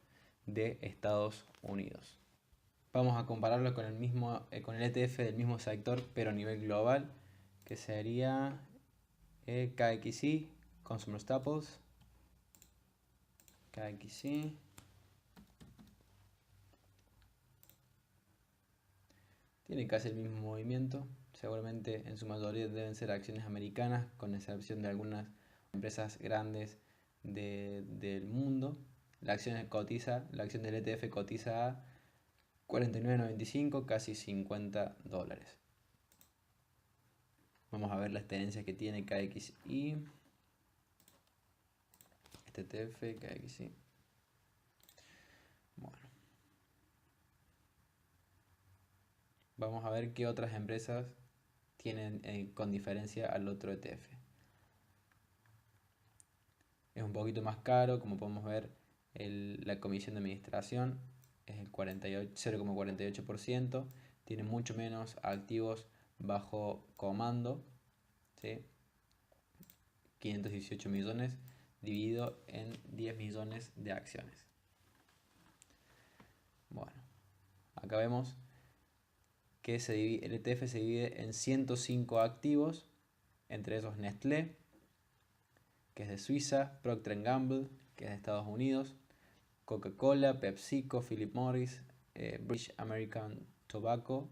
de Estados Unidos. Vamos a compararlo con con el ETF del mismo sector, pero a nivel global, que sería KXI, Consumer Staples, KXI. Tiene casi el mismo movimiento, seguramente en su mayoría deben ser acciones americanas, con excepción de algunas empresas grandes del mundo. La acción del ETF cotiza a 49.95, casi $50. Vamos a ver las tendencias que tiene KXI. Este ETF, KXI. Bueno. Vamos a ver qué otras empresas tienen con diferencia al otro ETF. Es un poquito más caro, como podemos ver, la comisión de administración es el 0,48%, tiene mucho menos activos bajo comando, ¿sí? 518 millones dividido en 10 millones de acciones. Bueno, acá vemos que el ETF se divide en 105 activos, entre esos Nestlé, que es de Suiza, Procter & Gamble, que es de Estados Unidos, Coca-Cola, PepsiCo, Philip Morris, British American Tobacco,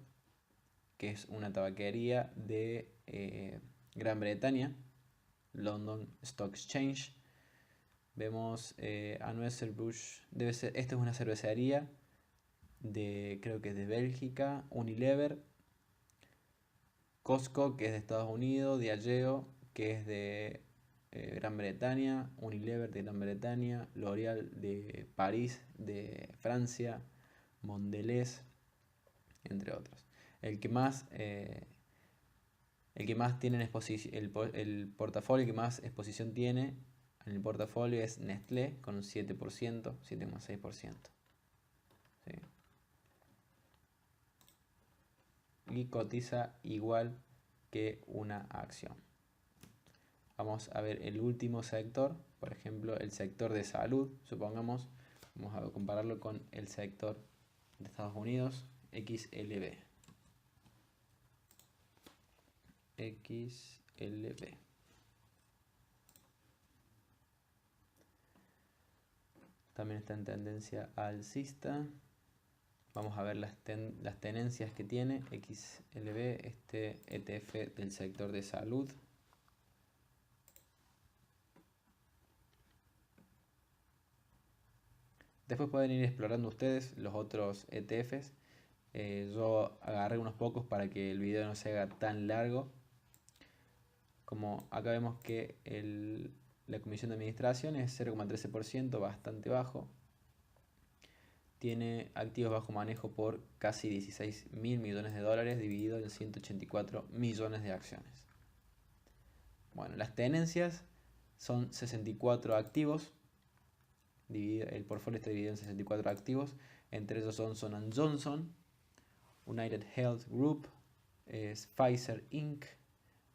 que es una tabaquería de Gran Bretaña, London Stock Exchange. Vemos Anheuser-Busch, esta es una cervecería creo que es de Bélgica, Unilever, Costco, que es de Estados Unidos, Diageo, que es de Gran Bretaña, Unilever de Gran Bretaña, L'Oréal de París, de Francia, Mondelez, entre otros. El que más tiene el portafolio que más exposición tiene en el portafolio es Nestlé con un 7%, 7,6%. ¿Sí? Y cotiza igual que una acción. Vamos a ver el último sector, por ejemplo el sector de salud, supongamos, vamos a compararlo con el sector de Estados Unidos, XLB. XLB. También está en tendencia alcista. Vamos a ver las tenencias que tiene XLB, este ETF del sector de salud. Después pueden ir explorando ustedes los otros ETFs. Yo agarré unos pocos para que el video no se haga tan largo. Como acá vemos que la comisión de administración es 0,13%, bastante bajo. Tiene activos bajo manejo por casi 16.000 millones de dólares dividido en 184 millones de acciones. Bueno, las tenencias son 64 activos. El portfolio está dividido en 64 activos. Entre ellos son Johnson & Johnson, United Health Group, Pfizer Inc.,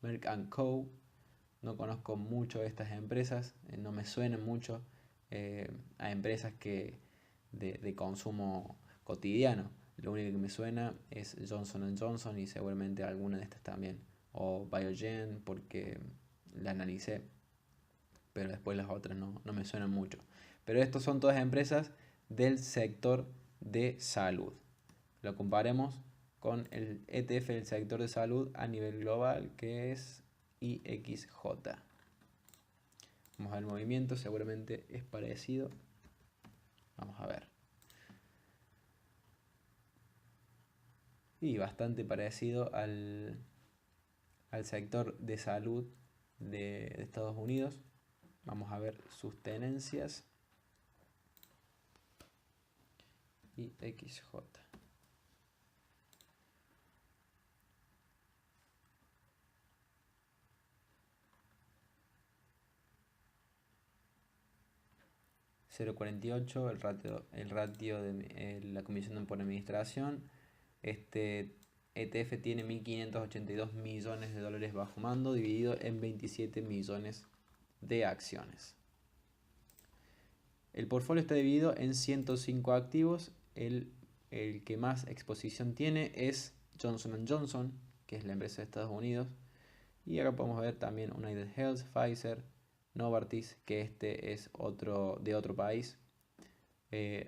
Merck & Co. No conozco mucho de estas empresas, no me suenan mucho a empresas de consumo cotidiano. Lo único que me suena es Johnson & Johnson y seguramente alguna de estas también. O Biogen, porque la analicé, pero después las otras no me suenan mucho. Pero estos son todas empresas del sector de salud. Lo comparemos con el ETF del sector de salud a nivel global, que es IXJ. Vamos a ver el movimiento, seguramente es parecido. Vamos a ver. Y bastante parecido al sector de salud de Estados Unidos. Vamos a ver sus tenencias. IXJ. 0,48 el ratio de la comisión por administración. Este ETF tiene 1.582 millones de dólares bajo mando, dividido en 27 millones de acciones. El portfolio está dividido en 105 activos. El que más exposición tiene es Johnson & Johnson, que es la empresa de Estados Unidos. Y acá podemos ver también United Health, Pfizer, Novartis, que este es de otro país.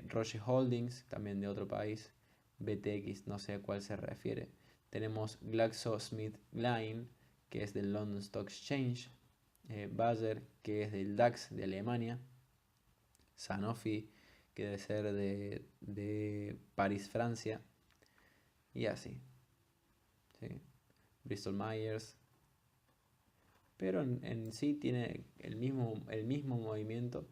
Roche Holdings, también de otro país. BTX, no sé a cuál se refiere. Tenemos GlaxoSmithKline, que es del London Stock Exchange. Bayer, que es del DAX de Alemania. Sanofi, que debe ser de París, Francia. Y así. ¿Sí? Bristol Myers. Pero en sí tiene el mismo movimiento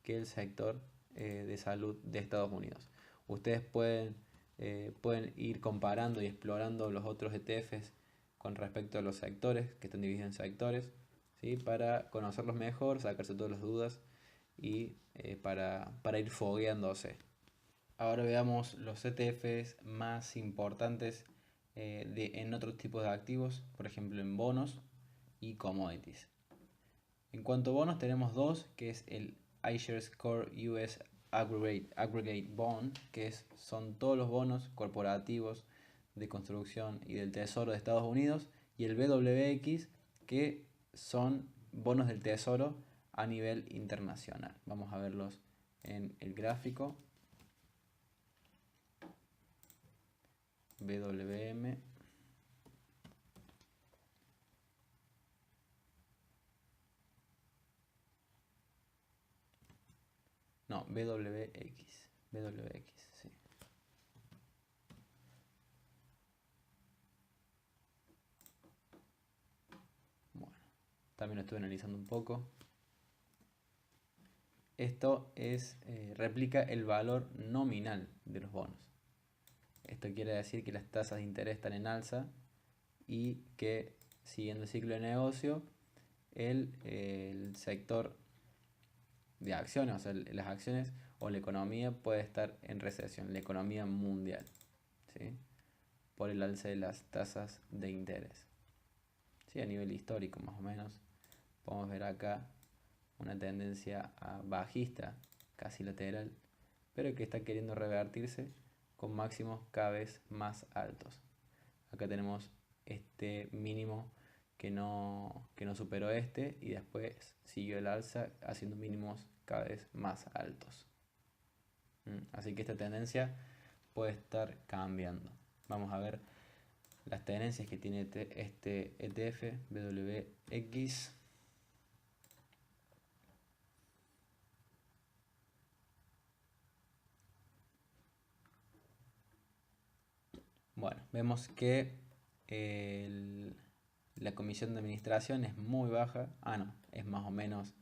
que el sector de salud de Estados Unidos. Ustedes pueden ir comparando y explorando los otros ETFs con respecto a los sectores, que están divididos en sectores, ¿sí? Para conocerlos mejor, sacarse todas las dudas y para ir fogueándose. Ahora veamos los ETFs más importantes en otros tipos de activos, por ejemplo en bonos y commodities. En cuanto a bonos tenemos dos, que es el iShares Core US Aggregate Bond, que son todos los bonos corporativos de construcción y del Tesoro de Estados Unidos, y el BWX, que son bonos del Tesoro a nivel internacional. Vamos a verlos en el gráfico. BWM. No, BWX. BWX, sí. Bueno, también lo estuve analizando un poco. Esto replica el valor nominal de los bonos. Esto quiere decir que las tasas de interés están en alza y que, siguiendo el ciclo de negocio, el sector de acciones, o sea, las acciones o la economía puede estar en recesión, la economía mundial, ¿sí? Por el alza de las tasas de interés. ¿Sí? A nivel histórico, más o menos, podemos ver acá una tendencia bajista, casi lateral, pero que está queriendo revertirse con máximos cada vez más altos. Acá tenemos este mínimo que no superó y después siguió el alza haciendo mínimos cada vez más altos. Así que esta tendencia puede estar cambiando. Vamos a ver las tendencias que tiene este ETF BWX. Bueno, vemos que la comisión de administración es muy baja. No, es más o menos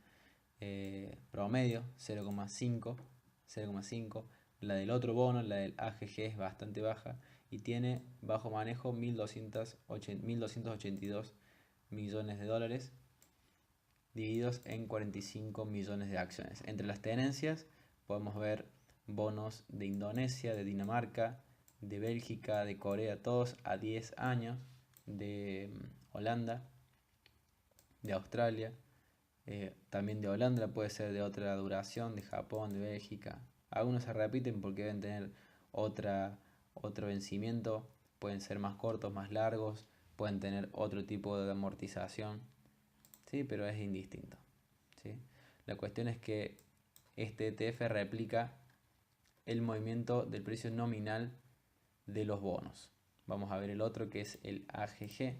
promedio, 0,5. La del otro bono, la del AGG, es bastante baja y tiene bajo manejo 1.282 millones de dólares, divididos en 45 millones de acciones. Entre las tenencias podemos ver bonos de Indonesia, de Dinamarca, de Bélgica, de Corea, todos a 10 años, de Holanda, de Australia, también de Holanda, puede ser de otra duración, de Japón, de Bélgica. Algunos se repiten porque deben tener otro vencimiento, pueden ser más cortos, más largos, pueden tener otro tipo de amortización, ¿sí? Pero es indistinto, ¿sí? La cuestión es que este ETF replica el movimiento del precio nominal de los bonos. Vamos a ver el otro, que es el AGG.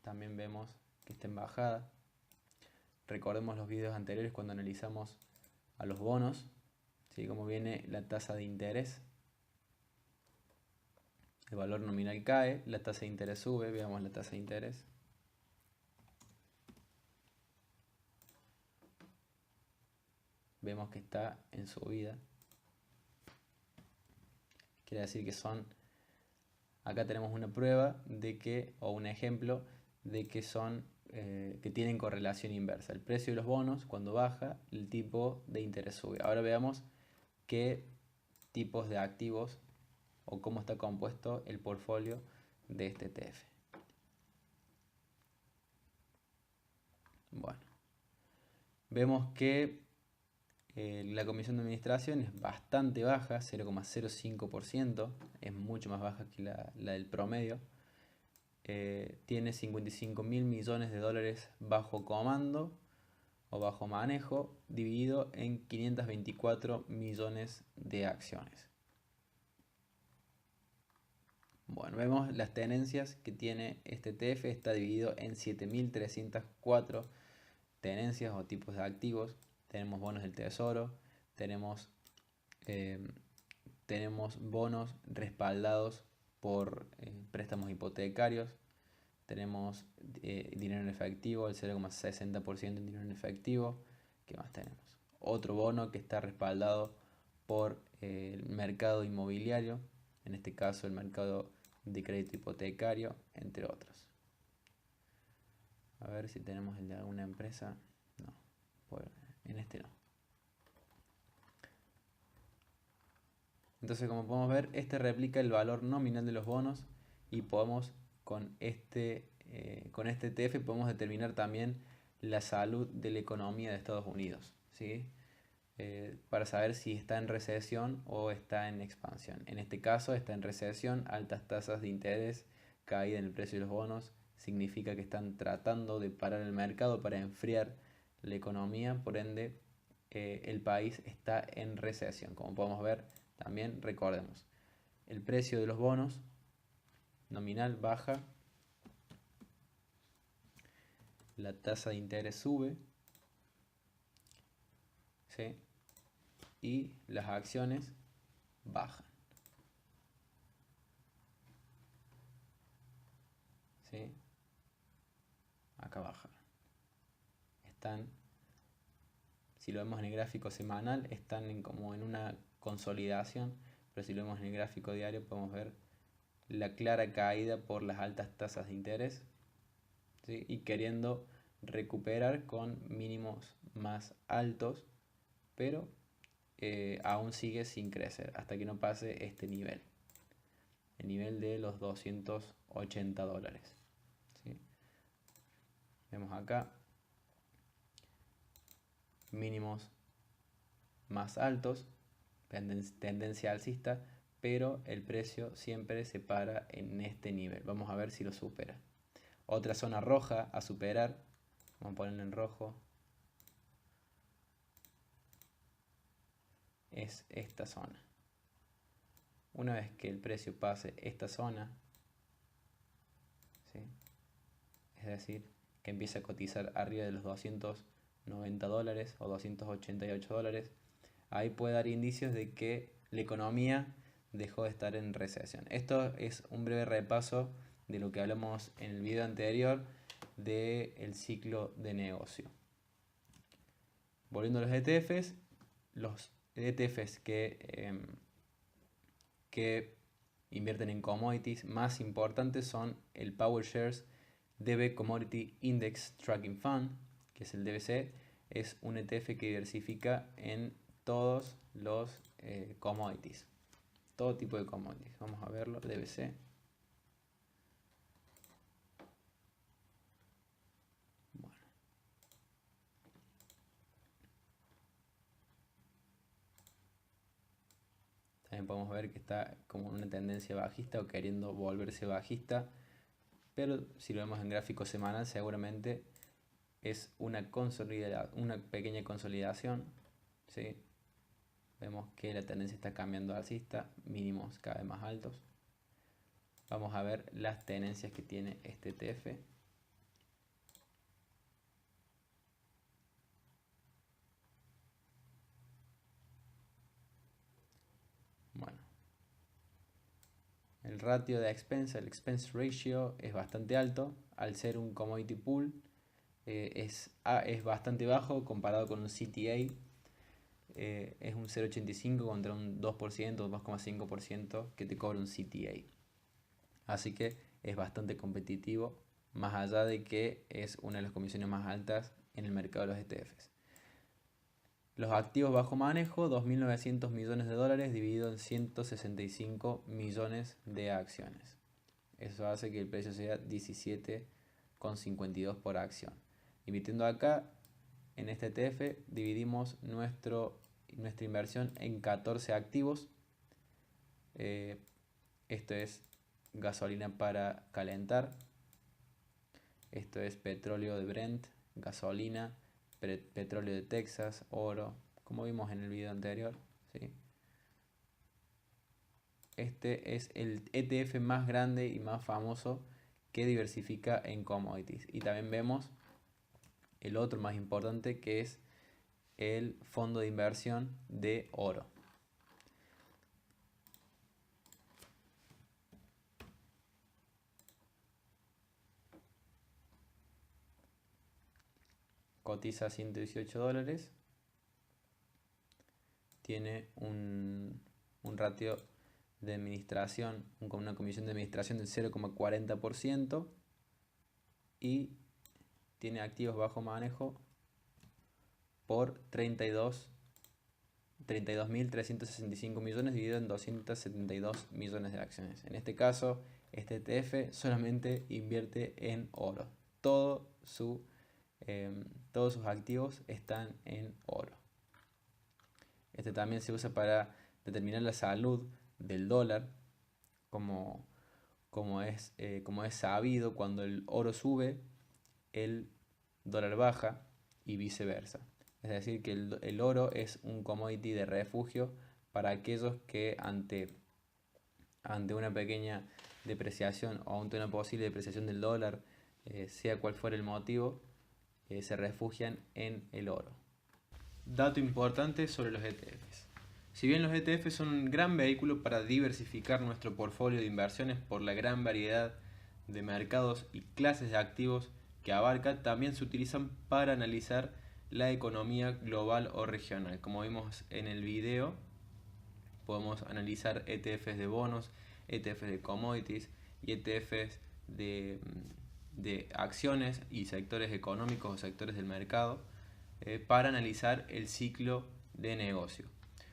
También vemos que está en bajada. Recordemos los videos anteriores cuando analizamos a los bonos, ¿sí? Como viene la tasa de interés. El valor nominal cae, la tasa de interés sube. Veamos la tasa de interés. Vemos que está en subida. Quiere decir que acá tenemos una prueba de que, o un ejemplo de que son que tienen correlación inversa. El precio de los bonos, cuando baja, el tipo de interés sube. Ahora veamos qué tipos de activos o cómo está compuesto el portfolio de este ETF. Bueno, vemos que la comisión de administración es bastante baja, 0,05%, es mucho más baja que la del promedio. Tiene 55 mil millones de dólares bajo comando o bajo manejo, dividido en 524 millones de acciones. Bueno, vemos las tenencias que tiene este ETF, está dividido en 7.304 tenencias o tipos de activos. Tenemos bonos del tesoro, tenemos bonos respaldados por préstamos hipotecarios, tenemos dinero en efectivo, el 0,60% en dinero en efectivo. ¿Qué más tenemos? Otro bono que está respaldado por el mercado inmobiliario, en este caso el mercado de crédito hipotecario, entre otros. A ver si tenemos el de alguna empresa. No, en este no. Entonces, como podemos ver, este replica el valor nominal de los bonos y podemos con este ETF podemos determinar también la salud de la economía de Estados Unidos, ¿sí? Para saber si está en recesión o está en expansión. En este caso está en recesión, altas tasas de interés, caída en el precio de los bonos, significa que están tratando de parar el mercado para enfriar la economía, por ende el país está en recesión. Como podemos ver, también recordemos, el precio de los bonos nominal baja, la tasa de interés sube, ¿sí? Y las acciones bajan, ¿sí? Acá bajan. Están, si lo vemos en el gráfico semanal, están como en una consolidación, pero si lo vemos en el gráfico diario podemos ver la clara caída por las altas tasas de interés, ¿sí? Y queriendo recuperar con mínimos más altos, pero aún sigue sin crecer hasta que no pase este nivel, el nivel de los 280 dólares, ¿sí? Vemos acá mínimos más altos, tendencia alcista, pero el precio siempre se para en este nivel. Vamos a ver si lo supera. Otra zona roja a superar, vamos a ponerlo en rojo, es esta zona. Una vez que el precio pase esta zona, ¿sí? Es decir, que empiece a cotizar arriba de los 290 dólares o 288 dólares, ahí puede dar indicios de que la economía dejó de estar en recesión. Esto es un breve repaso de lo que hablamos en el video anterior del ciclo de negocio. Volviendo a los ETFs que invierten en commodities más importantes son el PowerShares DB Commodity Index Tracking Fund, que es el DBC. Es un ETF que diversifica en todos los commodities, todo tipo de commodities. Vamos a verlo, DBC. Bueno. También podemos ver que está como en una tendencia bajista o queriendo volverse bajista, pero si lo vemos en gráfico semanal seguramente es una pequeña consolidación, ¿sí? Vemos que la tendencia está cambiando alcista, mínimos cada vez más altos. Vamos a ver las tenencias que tiene este ETF. Bueno, el ratio de expense, el expense ratio, es bastante alto. Al ser un commodity pool, es bastante bajo comparado con un CTA. Es un 0,85 contra un 2% o 2,5% que te cobra un CTA. Así que es bastante competitivo, más allá de que es una de las comisiones más altas en el mercado de los ETFs. Los activos bajo manejo, 2.900 millones de dólares dividido en 165 millones de acciones. Eso hace que el precio sea 17,52 por acción. Invirtiendo acá, en este ETF, dividimos nuestra inversión en 14 activos. Esto es gasolina para calentar. Esto es petróleo de Brent, gasolina, petróleo de Texas, oro, como vimos en el video anterior, ¿sí? Este es el ETF más grande y más famoso que diversifica en commodities. Y también vemos el otro más importante, que es el fondo de inversión de oro. Cotiza 118 dólares. Tiene un ratio de administración, una comisión de administración del 0,40% y tiene activos bajo manejo por 32.365 millones dividido en 272 millones de acciones. En este caso, este ETF solamente invierte en oro. Todos sus activos están en oro. Este también se usa para determinar la salud del dólar, como es sabido, cuando el oro sube, el dólar baja y viceversa. Es decir, que el oro es un commodity de refugio para aquellos que ante una pequeña depreciación o ante una posible depreciación del dólar, sea cual fuera el motivo, se refugian en el oro. Dato importante sobre los ETFs. Si bien los ETFs son un gran vehículo para diversificar nuestro portfolio de inversiones por la gran variedad de mercados y clases de activos que abarca, también se utilizan para analizar la economía global o regional. Como vimos en el video, podemos analizar ETFs de bonos, ETFs de commodities y ETFs de acciones y sectores económicos o sectores del mercado para analizar el ciclo de negocio.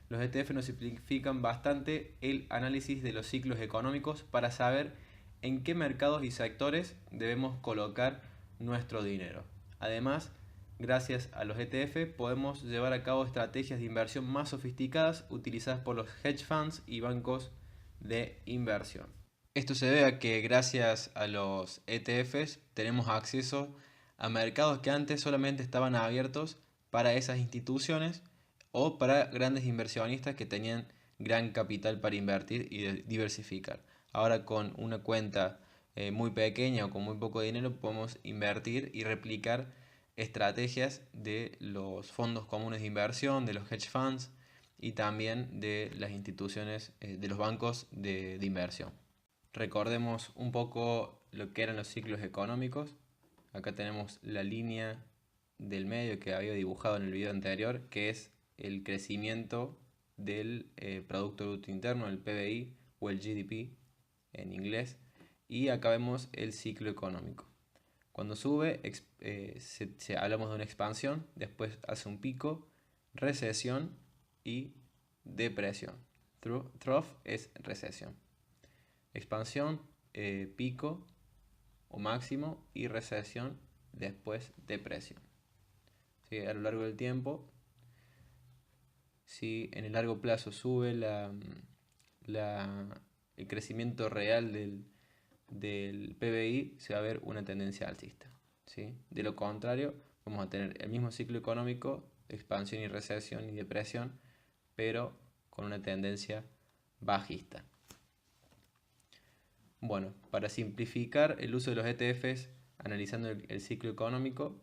Los ETF nos simplifican bastante el análisis de los ciclos económicos para saber en qué mercados y sectores debemos colocar nuestro dinero. Además, gracias a los ETF podemos llevar a cabo estrategias de inversión más sofisticadas utilizadas por los hedge funds y bancos de inversión. Esto se debe a que gracias a los ETFs tenemos acceso a mercados que antes solamente estaban abiertos para esas instituciones o para grandes inversionistas que tenían gran capital para invertir y diversificar. Ahora con una cuenta muy pequeña o con muy poco dinero podemos invertir y replicar estrategias de los fondos comunes de inversión, de los hedge funds y también de las instituciones, de los bancos de inversión. Recordemos un poco lo que eran los ciclos económicos. Acá tenemos la línea del medio que había dibujado en el video anterior, que es el crecimiento del Producto Bruto Interno, el PBI o el GDP en inglés. Y acá vemos el ciclo económico. Cuando sube, hablamos de una expansión, después hace un pico, recesión y depresión. Trough es recesión. Expansión, pico o máximo y recesión, después depresión. ¿Sí? A lo largo del tiempo, si en el largo plazo sube el crecimiento real del PBI, se va a ver una tendencia alcista. ¿Sí? De lo contrario, vamos a tener el mismo ciclo económico, expansión y recesión y depresión, pero con una tendencia bajista. Bueno, para simplificar el uso de los ETFs, analizando el ciclo económico,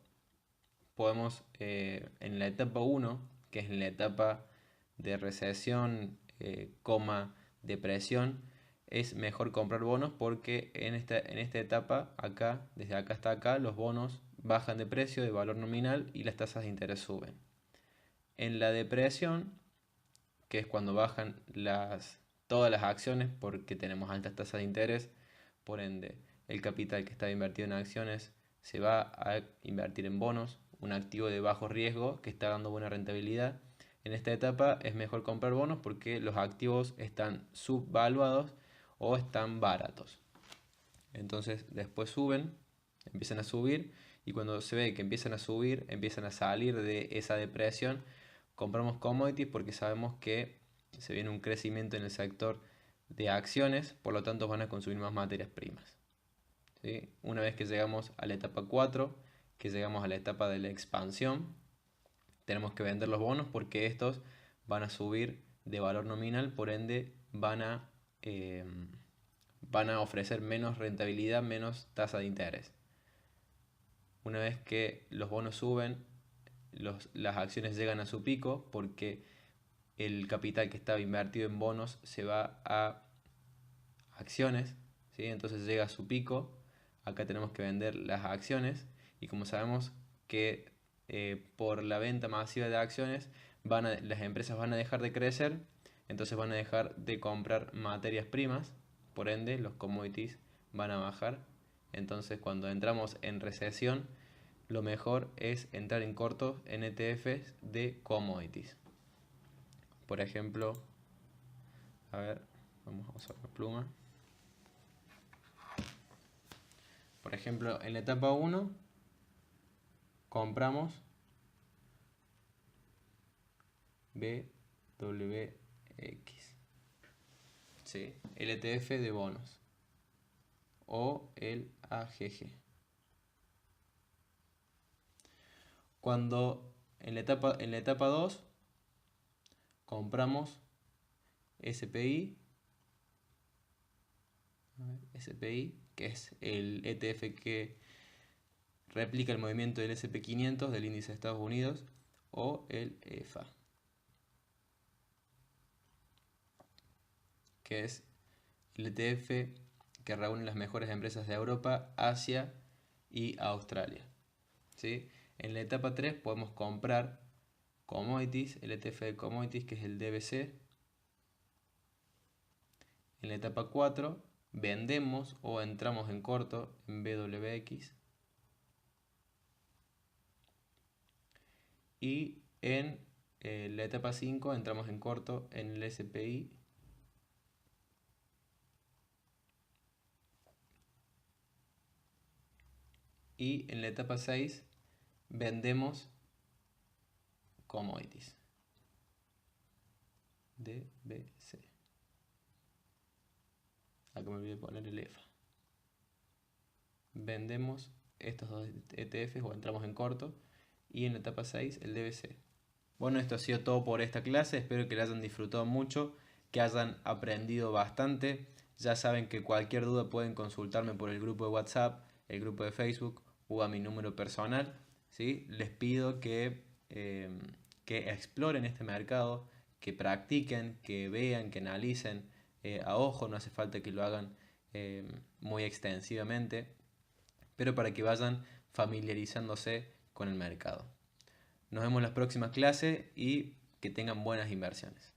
podemos en la etapa 1, que es la etapa de recesión, depresión, es mejor comprar bonos porque en esta etapa, desde acá hasta acá, los bonos bajan de precio, de valor nominal y las tasas de interés suben. En la depresión, que es cuando bajan todas las acciones porque tenemos altas tasas de interés, por ende el capital que está invertido en acciones se va a invertir en bonos, un activo de bajo riesgo que está dando buena rentabilidad. En esta etapa es mejor comprar bonos porque los activos están subvaluados o están baratos. Entonces después suben, empiezan a subir, y cuando se ve que empiezan a subir, empiezan a salir de esa depresión, compramos commodities porque sabemos que se viene un crecimiento en el sector de acciones, por lo tanto van a consumir más materias primas. ¿Sí? Una vez que llegamos a la etapa 4, que llegamos a la etapa de la expansión, tenemos que vender los bonos porque estos van a subir de valor nominal, por ende van a ofrecer menos rentabilidad, menos tasa de interés. Una vez que los bonos suben, las acciones llegan a su pico porque el capital que estaba invertido en bonos se va a acciones, ¿sí? Entonces llega a su pico. Acá tenemos que vender las acciones, y como sabemos que por la venta masiva de acciones las empresas van a dejar de crecer, entonces van a dejar de comprar materias primas, por ende los commodities van a bajar. Entonces cuando entramos en recesión, lo mejor es entrar en cortos en ETFs de commodities. Por ejemplo, a ver, vamos a usar la pluma. Por ejemplo, en la etapa 1 compramos BWX, ¿sí? El ETF de bonos o el AGG. Cuando en la etapa 2 compramos SPI, que es el ETF que replica el movimiento del SP500 del índice de Estados Unidos, o el EFA, que es el ETF que reúne las mejores empresas de Europa, Asia y Australia. ¿Sí? En la etapa 3 podemos comprar commodities, el ETF de commodities, que es el DBC. En la etapa 4 vendemos o entramos en corto en BWX. Y en la etapa 5 entramos en corto en el SPI. Y en la etapa 6 vendemos commodities, DBC. Acá me olvidé poner el EFA. Vendemos estos dos ETFs o entramos en corto, y en la etapa 6 el DBC. Bueno, esto ha sido todo por esta clase. Espero que la hayan disfrutado mucho, que hayan aprendido bastante. Ya saben que cualquier duda pueden consultarme por el grupo de WhatsApp, el grupo de Facebook o a mi número personal, ¿sí? Les pido que exploren este mercado, que practiquen, que vean, que analicen a ojo. No hace falta que lo hagan muy extensivamente, pero para que vayan familiarizándose con el mercado. Nos vemos en las próximas clases y que tengan buenas inversiones.